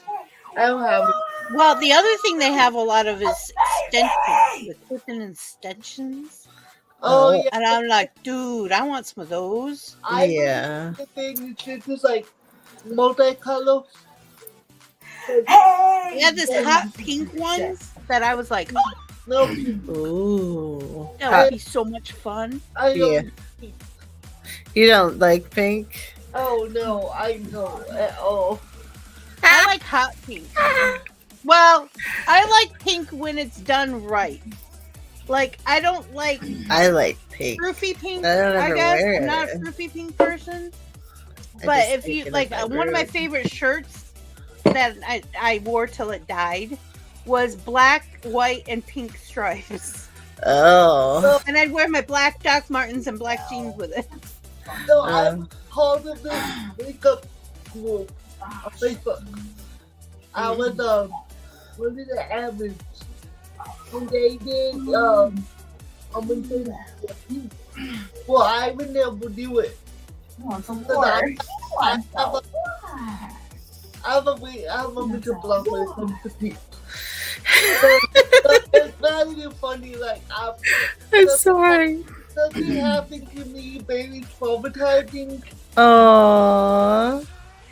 I don't have it. Well, the other thing they have a lot of is extensions. The Clifton extensions. Oh yeah. And I'm like, dude, I want some of those. Yeah. The thing is just like multicolor. Hey! They had this hot pink one that I was like, No, Ooh. that would be so much fun. I don't. Yeah. You don't like pink? Oh no, I don't at all. I like hot pink. Well, I like pink when it's done right. Like, I don't like I like pink. froofy pink. I don't I ever guess wear I'm not a it. froofy pink person. I But just if take you it like, in my one of my room. favorite shirts that I wore till it died was black, white, and pink stripes. Oh. And I'd wear my black Doc Martens and black jeans with it. So I'm part of this makeup group on Facebook. I was what is it, average? And they did I'm gonna say that. Well, I would never do it. I have a bit of blood when it comes to people. It's not even funny. Like I'm sorry. Something happened to me, very traumatizing. Oh.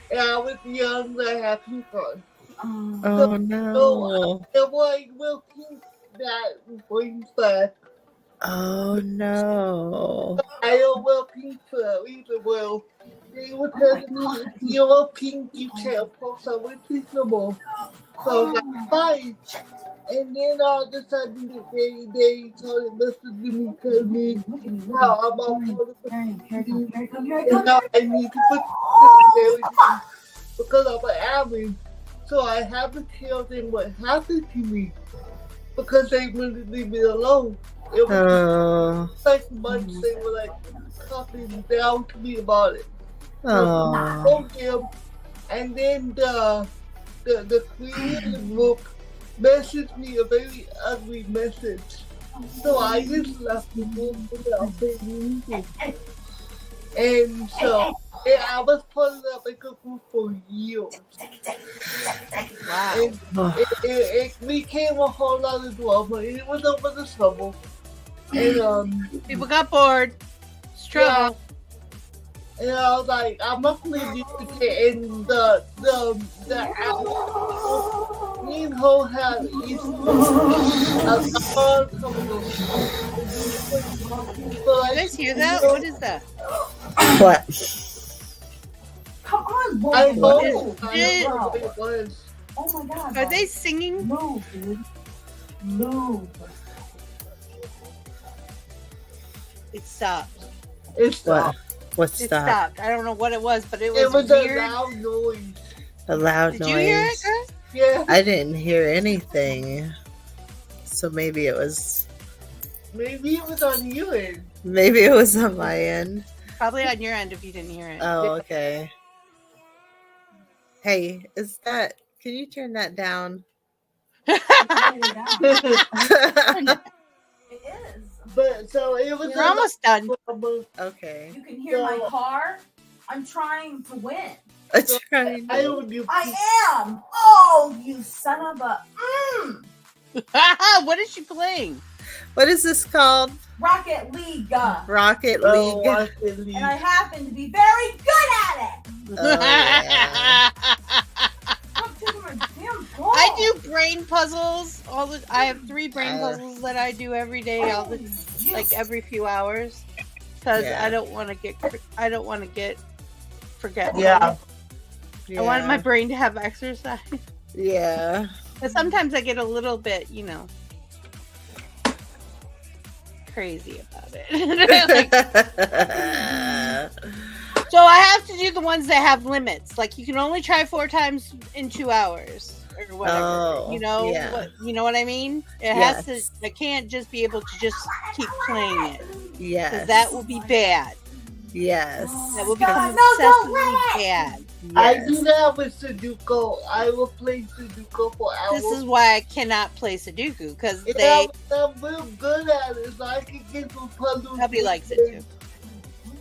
And I was young. I had pink on. Oh no. So I will think that brings back. Oh no. I don't wear pink for a reason. Well, they were telling me if you're pink, you can't post on with people. So that's fine. And then all of a sudden, they started listening to me how I'm all part of the and now I need to put everything because I'm an average. So I haven't tell them what happened to me because they wouldn't leave me alone. It was like months they were like talking down to me about it. So I told them, and then the creative group messaged me a very ugly message. So I just left the group without saying anything. And so I was part of that makeup group for years. Wow. And it became a whole lot of drama. It was over the summer. And people got bored. It's trouble. Yeah. And I was like, I'm not gonna do it. And the me and Ho had issues. You guys hear that? What is that? What? Come on, I boy. know what it was. Oh my god. Are they singing? Move, dude. Move. It stopped. It stopped. What's It that? stopped. I don't know what it was, but it was a weird. loud noise. A loud Did noise. you hear it, Chris? Yeah. I didn't hear anything. So maybe it was. Maybe it was on your end. Maybe it was on my end. Probably on your end if you didn't hear it. Oh, okay. Hey, is that? Can you turn that down? It is. But so it was. We're almost done. Okay. You can hear my car. I'm trying to win. I'm trying. I don't do. I am. Oh, you son of a. What is she playing? What is this called? Rocket League. Rocket League. And I happen to be very good at it. Oh, yeah. Stop taking my damn ball. I do brain puzzles. I have 3 brain puzzles that I do every day, like every few hours, because I don't want to get forgetful. Yeah. I want my brain to have exercise. Yeah. But sometimes I get a little bit, crazy about it. So I have to do the ones that have limits. Like you can only try 4 times in 2 hours or whatever. Oh, you know what I mean? It has to. I can't just be able to just keep playing it. Yes. Because that will be bad. Yes. That will become excessively bad. Yes. I do that with Sudoku. I will play Sudoku for hours. This is why I cannot play Sudoku because I'm real good at it. So I can get to a puzzle. Hubby likes it too.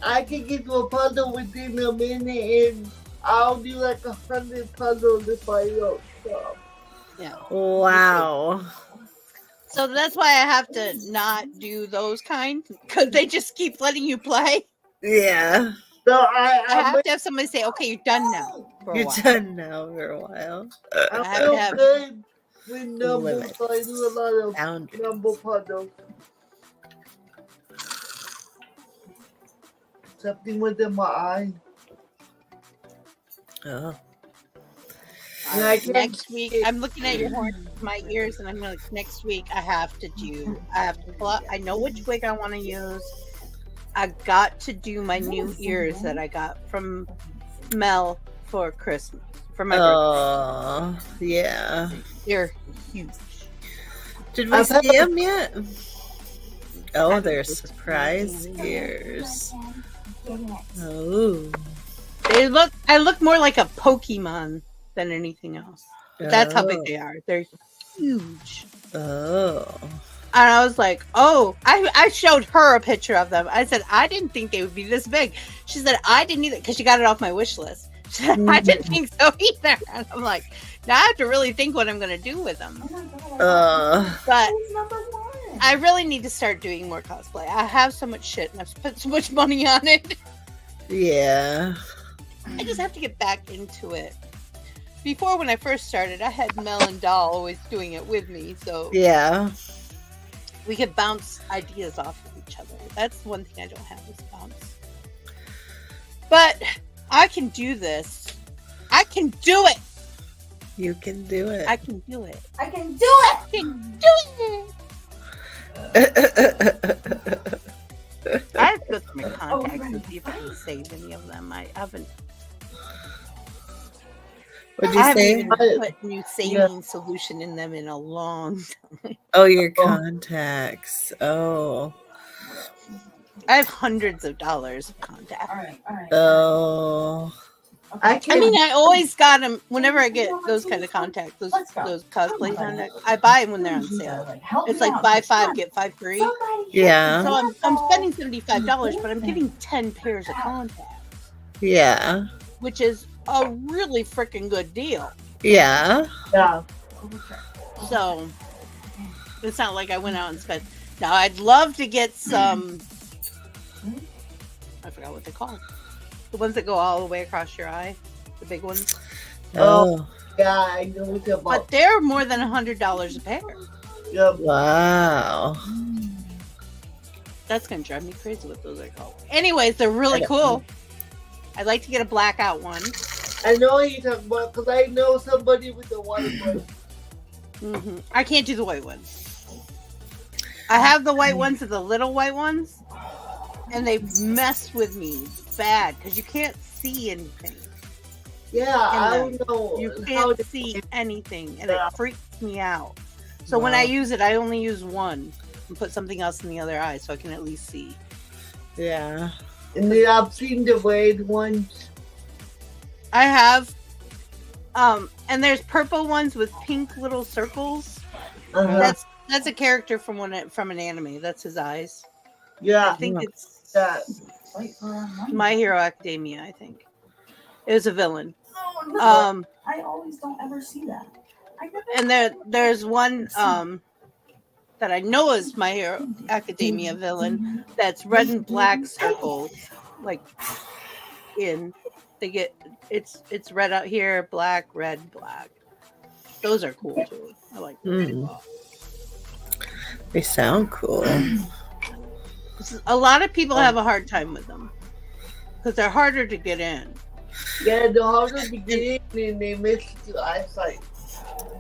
I can get to a puzzle within a minute, and I'll do like 100 puzzles if I don't stop. Yeah. Wow. So that's why I have to not do those kind, because they just keep letting you play. Yeah. So I have to have somebody say, "Okay, you're done now." For a You're while. done now for a while. I'm I have to real have- good with numbers, Limits. so I do a lot of Boundaries. number puzzles. Something within my eye. Oh. And I can't Next week, see it. I'm looking at your horn, my ears, and I'm like, next week I have to pull out. I know which wig I want to use. I got to do my new ears that I got from Mel for Christmas, for my birthday. Oh, yeah. They're huge. Did we see them yet? Oh, they're surprise ears. Oh. I look more like a Pokemon than anything else. That's how big they are. They're huge. Oh. And I was like, oh, I showed her a picture of them. I said, I didn't think they would be this big. She said, I didn't either, because she got it off my wish list. She said, I didn't think so either. And I'm like, now I have to really think what I'm going to do with them. But I really need to start doing more cosplay. I have so much shit, and I've spent so much money on it. Yeah. I just have to get back into it. Before, when I first started, I had Mel and Doll always doing it with me, so yeah, we could bounce ideas off of each other. That's one thing I don't have is bounce. But I can do this. I can do it. You can do it. I can do it. I can do it. I can do it. I have to go through my contacts and see if I can save any of them. I haven't. What'd you I haven't say? even put new saving solution in them in a long time. Oh, your contacts. Oh. I have hundreds of dollars of contacts. All right. Oh. I mean, I always got them whenever I get those kind of contacts, those cosplay contacts. I buy them when they're on sale. It's like buy 5 get 5 free. Yeah. So I'm spending $75, but I'm getting 10 pairs of contacts. Yeah. Which is a really freaking good deal. Yeah. Yeah. So it's not like I went out and spent. Now I'd love to get some. I forgot what they're called. The ones that go all the way across your eye, the big ones. Oh. Yeah, I know what you're about. But they're more than $100 a pair. Yep. Wow. That's gonna drive me crazy what those are called. Anyways, they're really cool. I'd like to get a blackout one. I know what you're talking about because I know somebody with the white one. Mm-hmm. I can't do the white ones. I have the white ones and the little white ones, and they mess with me bad because you can't see anything. Yeah, I don't know. You can't see anything, and it freaks me out. So when I use it, I only use one and put something else in the other eye so I can at least see. Yeah. And then I've seen the red ones. I have. And there's purple ones with pink little circles. That's a character from an anime. That's his eyes. Yeah. I think it's that. My Hero Academia, I think. It was a villain. Oh, no. I always don't ever see that. And there's one that I know is My Hero Academia villain that's red and black circles. Like it's red out here, black, red, black. Those are cool too. I like them. They sound cool. A lot of people have a hard time with them because they're harder to get in. Yeah, the harder to get in, and they miss your eyesight.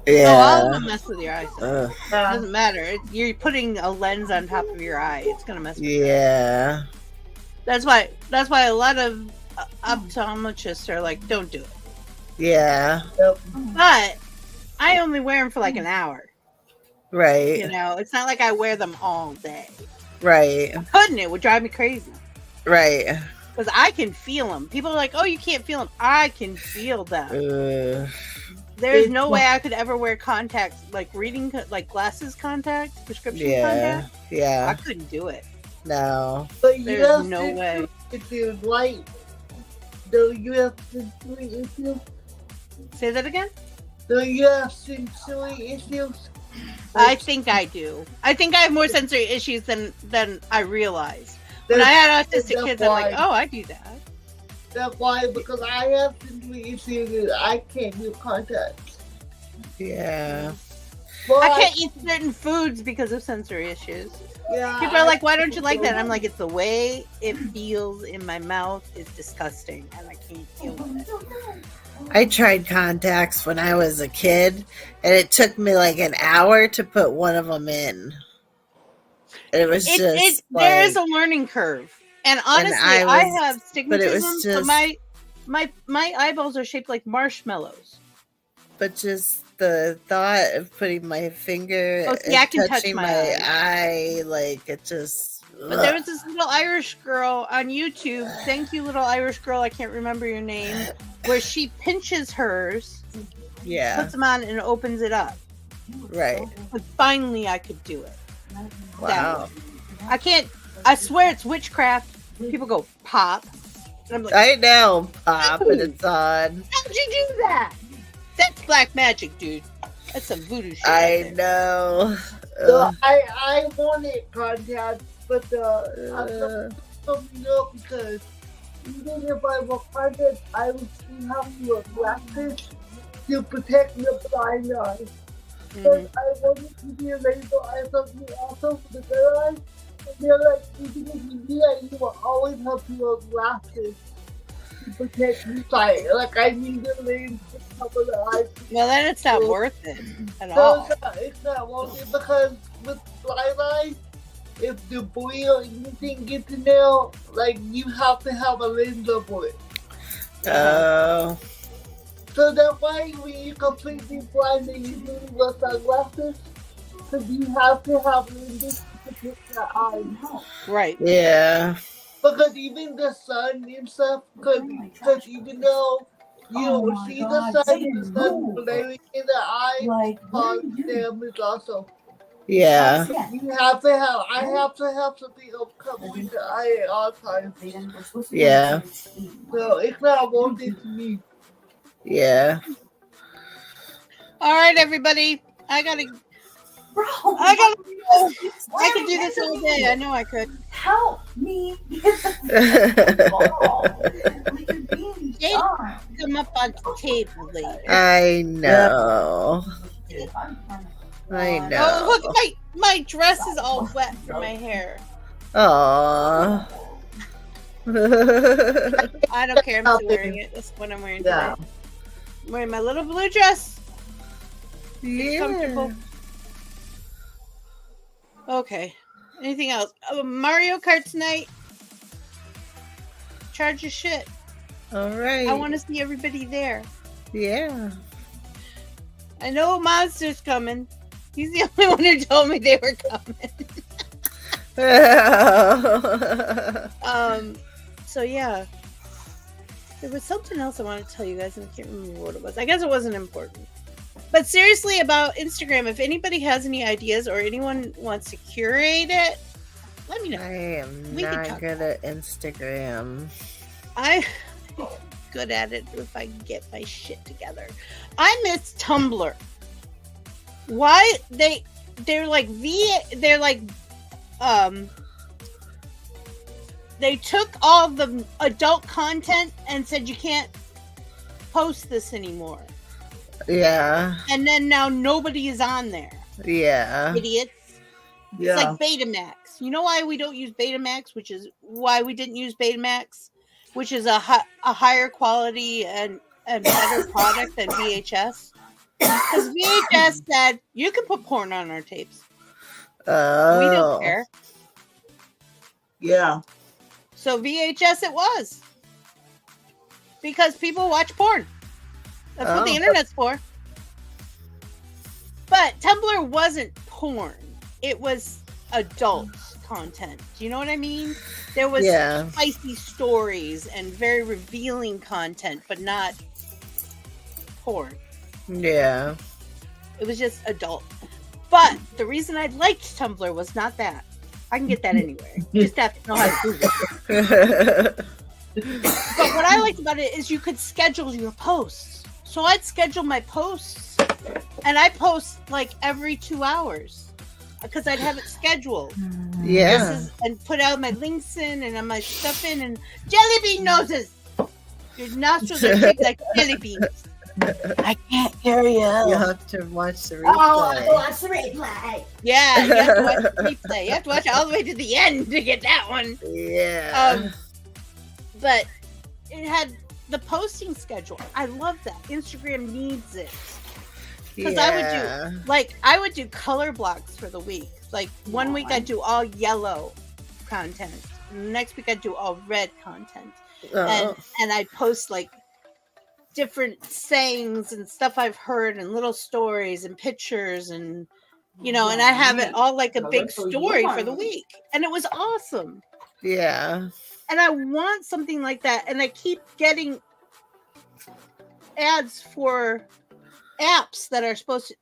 Yeah. So all of them mess with your eyesight. It doesn't matter. You're putting a lens on top of your eye. It's gonna mess with your eye. That's why a lot of optometrists are like, don't do it. Yeah. But I only wear them for like an hour. Right. You know, it's not like I wear them all day. Right. Couldn't it would drive me crazy. Right. Because I can feel them. People are like, oh, you can't feel them. I can feel them. There's no way I could ever wear contacts, like reading, like glasses contacts, prescription contacts. Yeah. I couldn't do it. No. But there's no way. If you're light, though you have sensory issues. Say that again? Though you have sensory issues. I think I do. I think I have more sensory issues than I realize. When I had autistic kids, I'm like, oh, I do that. That's why, because I have sensory issues, I can't do contacts. Yeah. But I can't eat certain foods because of sensory issues. Yeah, People are like, why don't you like that? I'm like, it's the way it feels in my mouth is disgusting, and I can't deal with it. I tried contacts when I was a kid, and it took me like an hour to put one of them in. It was just there is a learning curve, and honestly, I have stigmatism. But my eyeballs are shaped like marshmallows. But just the thought of putting my finger and touching my eye, like it just. But there was this little Irish girl on YouTube. Thank you, little Irish girl. I can't remember your name. Where she pinches hers, puts them on, and opens it up. Right. But finally, I could do it. Wow. I can't. I swear it's witchcraft. People go pop. And I'm like, I know, pop, and it's on. How'd you do that? That's black magic, dude. That's some voodoo shit. I know. So I wanted contacts, but I don't know because even if I were contacts, I would still have to wear glasses to protect the blind eye. But I wanted to be a laser eye something also for the good eye. And they're like, even if you do that, you will always have to wear glasses to protect your sight. Like, I need the lens to cover the eyes. Well, then it's not worth it at all. It's not worth it because with blind eyes, if the boy or anything gets in there, like, you have to have a lens over it. Oh. So that way, when you're completely blind and you do wear sunglasses, because you have to have lenses to protect your eyes. Right. Yeah. Because even the sun and stuff, because even though you don't see the sun glaring in the eye, damage also. Yeah. You have to have, I have to have something covering the eye at all times. Yeah. So it's not worth it to me. Yeah. All right, everybody. I gotta go. I could do this all day. I know I could. Help me. Come up on the table later. I know. I know. Oh, look, my dress is all wet from my hair. Aww. I don't care. I'm still wearing it. That's what I'm wearing today. I'm wearing my little blue dress. It's comfortable. Okay. Anything else? Oh, Mario Kart tonight. Charge your shit. All right. I want to see everybody there. Yeah. I know Monster's coming. He's the only one who told me they were coming. So yeah. There was something else I wanted to tell you guys, and I can't remember what it was. I guess it wasn't important. But seriously, about Instagram, if anybody has any ideas or anyone wants to curate it, let me know. I am not good at Instagram. I'm good at it if I can get my shit together. I miss Tumblr. Why they're like they took all the adult content and said you can't post this anymore. Yeah. And then now nobody is on there. Yeah. Idiots. Yeah. It's like Betamax. You know why we don't use Betamax, which is why we didn't use Betamax, which is a higher quality and better product than VHS? Because VHS said, you can put porn on our tapes. Oh. We don't care. Yeah. So VHS it was. Because people watch porn. That's what the internet's for. But Tumblr wasn't porn. It was adult content. Do you know what I mean? There was spicy stories and very revealing content, but not porn. Yeah. It was just adult. But the reason I liked Tumblr was not that. I can get that anywhere. You just have to know how to Google it. But what I liked about it is you could schedule your posts. So I'd schedule my posts And I post like every 2 hours because I'd have it scheduled. Yeah. And put out my links in and my stuff in, and jelly bean noses. Your nostrils are shaped like jelly beans. I can't hear you. You'll have to watch the replay. Oh, I have to watch the replay. Yeah, you have to watch the replay. You have to watch it all the way to the end to get that one. Yeah. But it had the posting schedule. I love that. Instagram needs it. Because I would do color blocks for the week. Like one week I'd do all yellow content. And the next week I'd do all red content. And I'd post like different sayings and stuff I've heard and little stories and pictures and and I have it all like a big story for the week. And it was awesome. Yeah. And I want something like that. And I keep getting ads for apps that are supposed to.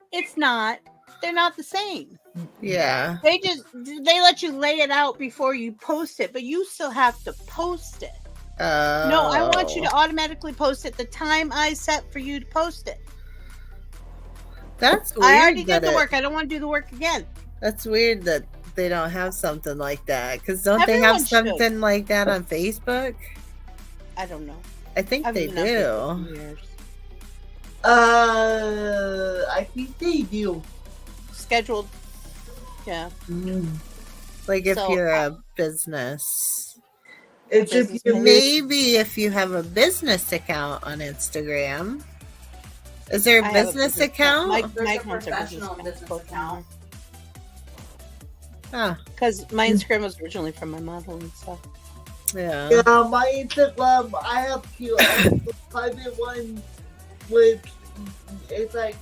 They're not the same. Yeah. They let you lay it out before you post it, but you still have to post it. No, I want you to automatically post it the time I set for you to post it. That's weird. I already did the work. I don't want to do the work again. That's weird that they don't have something like that. Because don't they have something like that on Facebook? I don't know. I think they do. I think they do. Scheduled. Yeah. Like if you're a business. It's maybe if you have a business account on Instagram. Is there a business account? My account's a professional business account. Huh. Because my Instagram was originally from my model and stuff. Yeah. Yeah, my Instagram, I have a private one with, it's like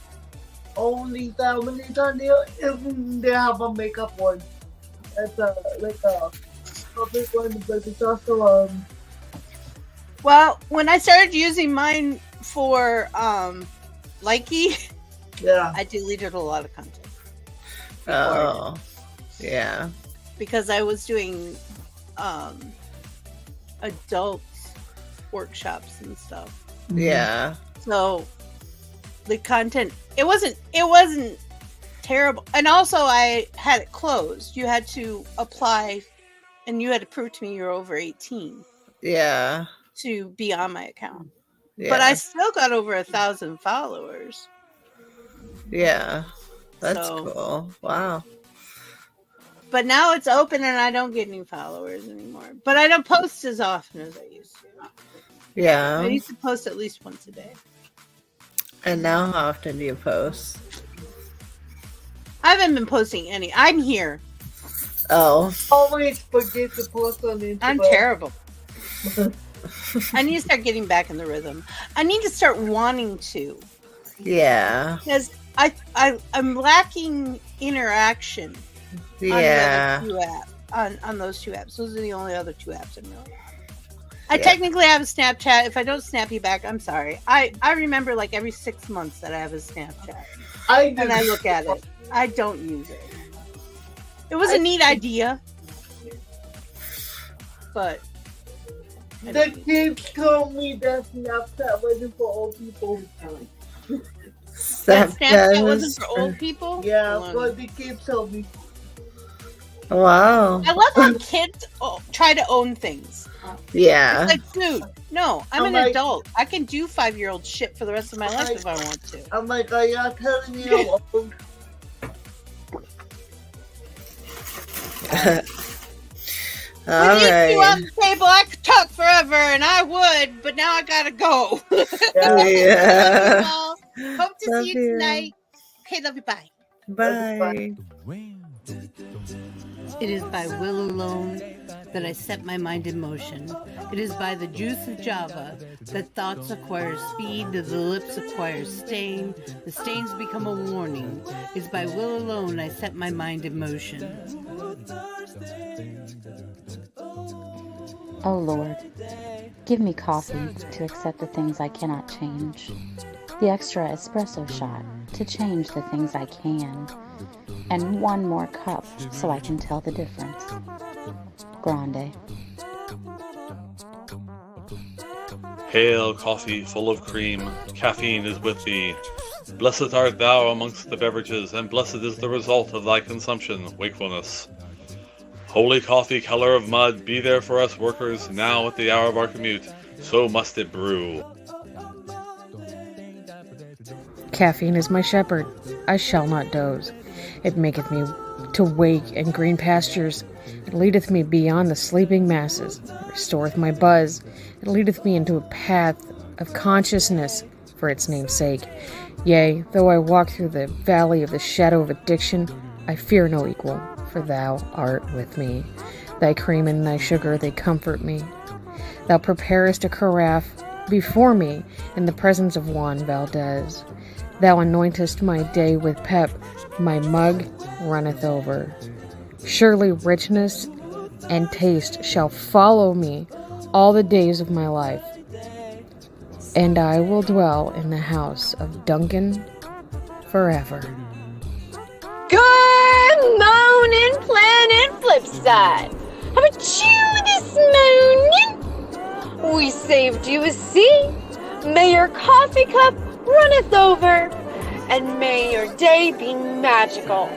only families on there. And they have a makeup one. It's like a public one, but it's also Well, when I started using mine for Likey, I deleted a lot of content. Oh, yeah. Because I was doing adult workshops and stuff. Yeah. So the content it wasn't terrible. And also I had it closed. You had to apply and you had to prove to me you're over 18. Yeah. To be on my account. Yeah. But I still got over 1,000 followers. Yeah. That's cool. Wow. But now it's open and I don't get any followers anymore. But I don't post as often as I used to. Yeah. I used to post at least once a day. And now how often do you post? I haven't been posting any. I'm here. Oh. Always forget to post on Instagram. I'm terrible. I need to start getting back in the rhythm. I need to start wanting to. Yeah. Because I'm lacking interaction. Yeah. On those two apps. Those are the only other two apps I'm really on. I technically have a Snapchat. If I don't snap you back, I'm sorry. I remember like every 6 months that I have a Snapchat. And I look at it. I don't use it. It was a neat idea. But the kids told me that Snapchat wasn't for old people. Snapchat wasn't for old people? Yeah, but the kids told me. Wow. I love how kids try to own things. Yeah. It's like, dude, no, I'm an adult. I can do 5-year-old shit for the rest of my life if I want to. I'm like, are you telling me I'm old? With you two on the table, I could talk forever, and I would, but now I gotta go. Yeah. Hope to see you tonight. Okay, love you. Bye. Bye. It is by will alone that I set my mind in motion. It is by the juice of Java that thoughts acquire speed, the lips acquire stain, the stains become a warning. It is by will alone I set my mind in motion. Oh Lord, give me coffee to accept the things I cannot change, the extra espresso shot to change the things I can, and one more cup so I can tell the difference. Grande. Hail, coffee full of cream, caffeine is with thee. Blessed art thou amongst the beverages, and blessed is the result of thy consumption, wakefulness. Holy coffee, color of mud, be there for us workers, now at the hour of our commute, so must it brew. Caffeine is my shepherd, I shall not doze. It maketh me to wake in green pastures. It leadeth me beyond the sleeping masses. It restoreth my buzz. It leadeth me into a path of consciousness for its name's sake. Yea, though I walk through the valley of the shadow of addiction, I fear no equal, for thou art with me. Thy cream and thy sugar, they comfort me. Thou preparest a carafe before me in the presence of Juan Valdez. Thou anointest my day with pep, my mug runneth over. Surely richness and taste shall follow me all the days of my life, and I will dwell in the house of Duncan forever. Good morning, Planet Flipside. How about you this morning? We saved you a seat. May your coffee cup runneth over, and may your day be magical.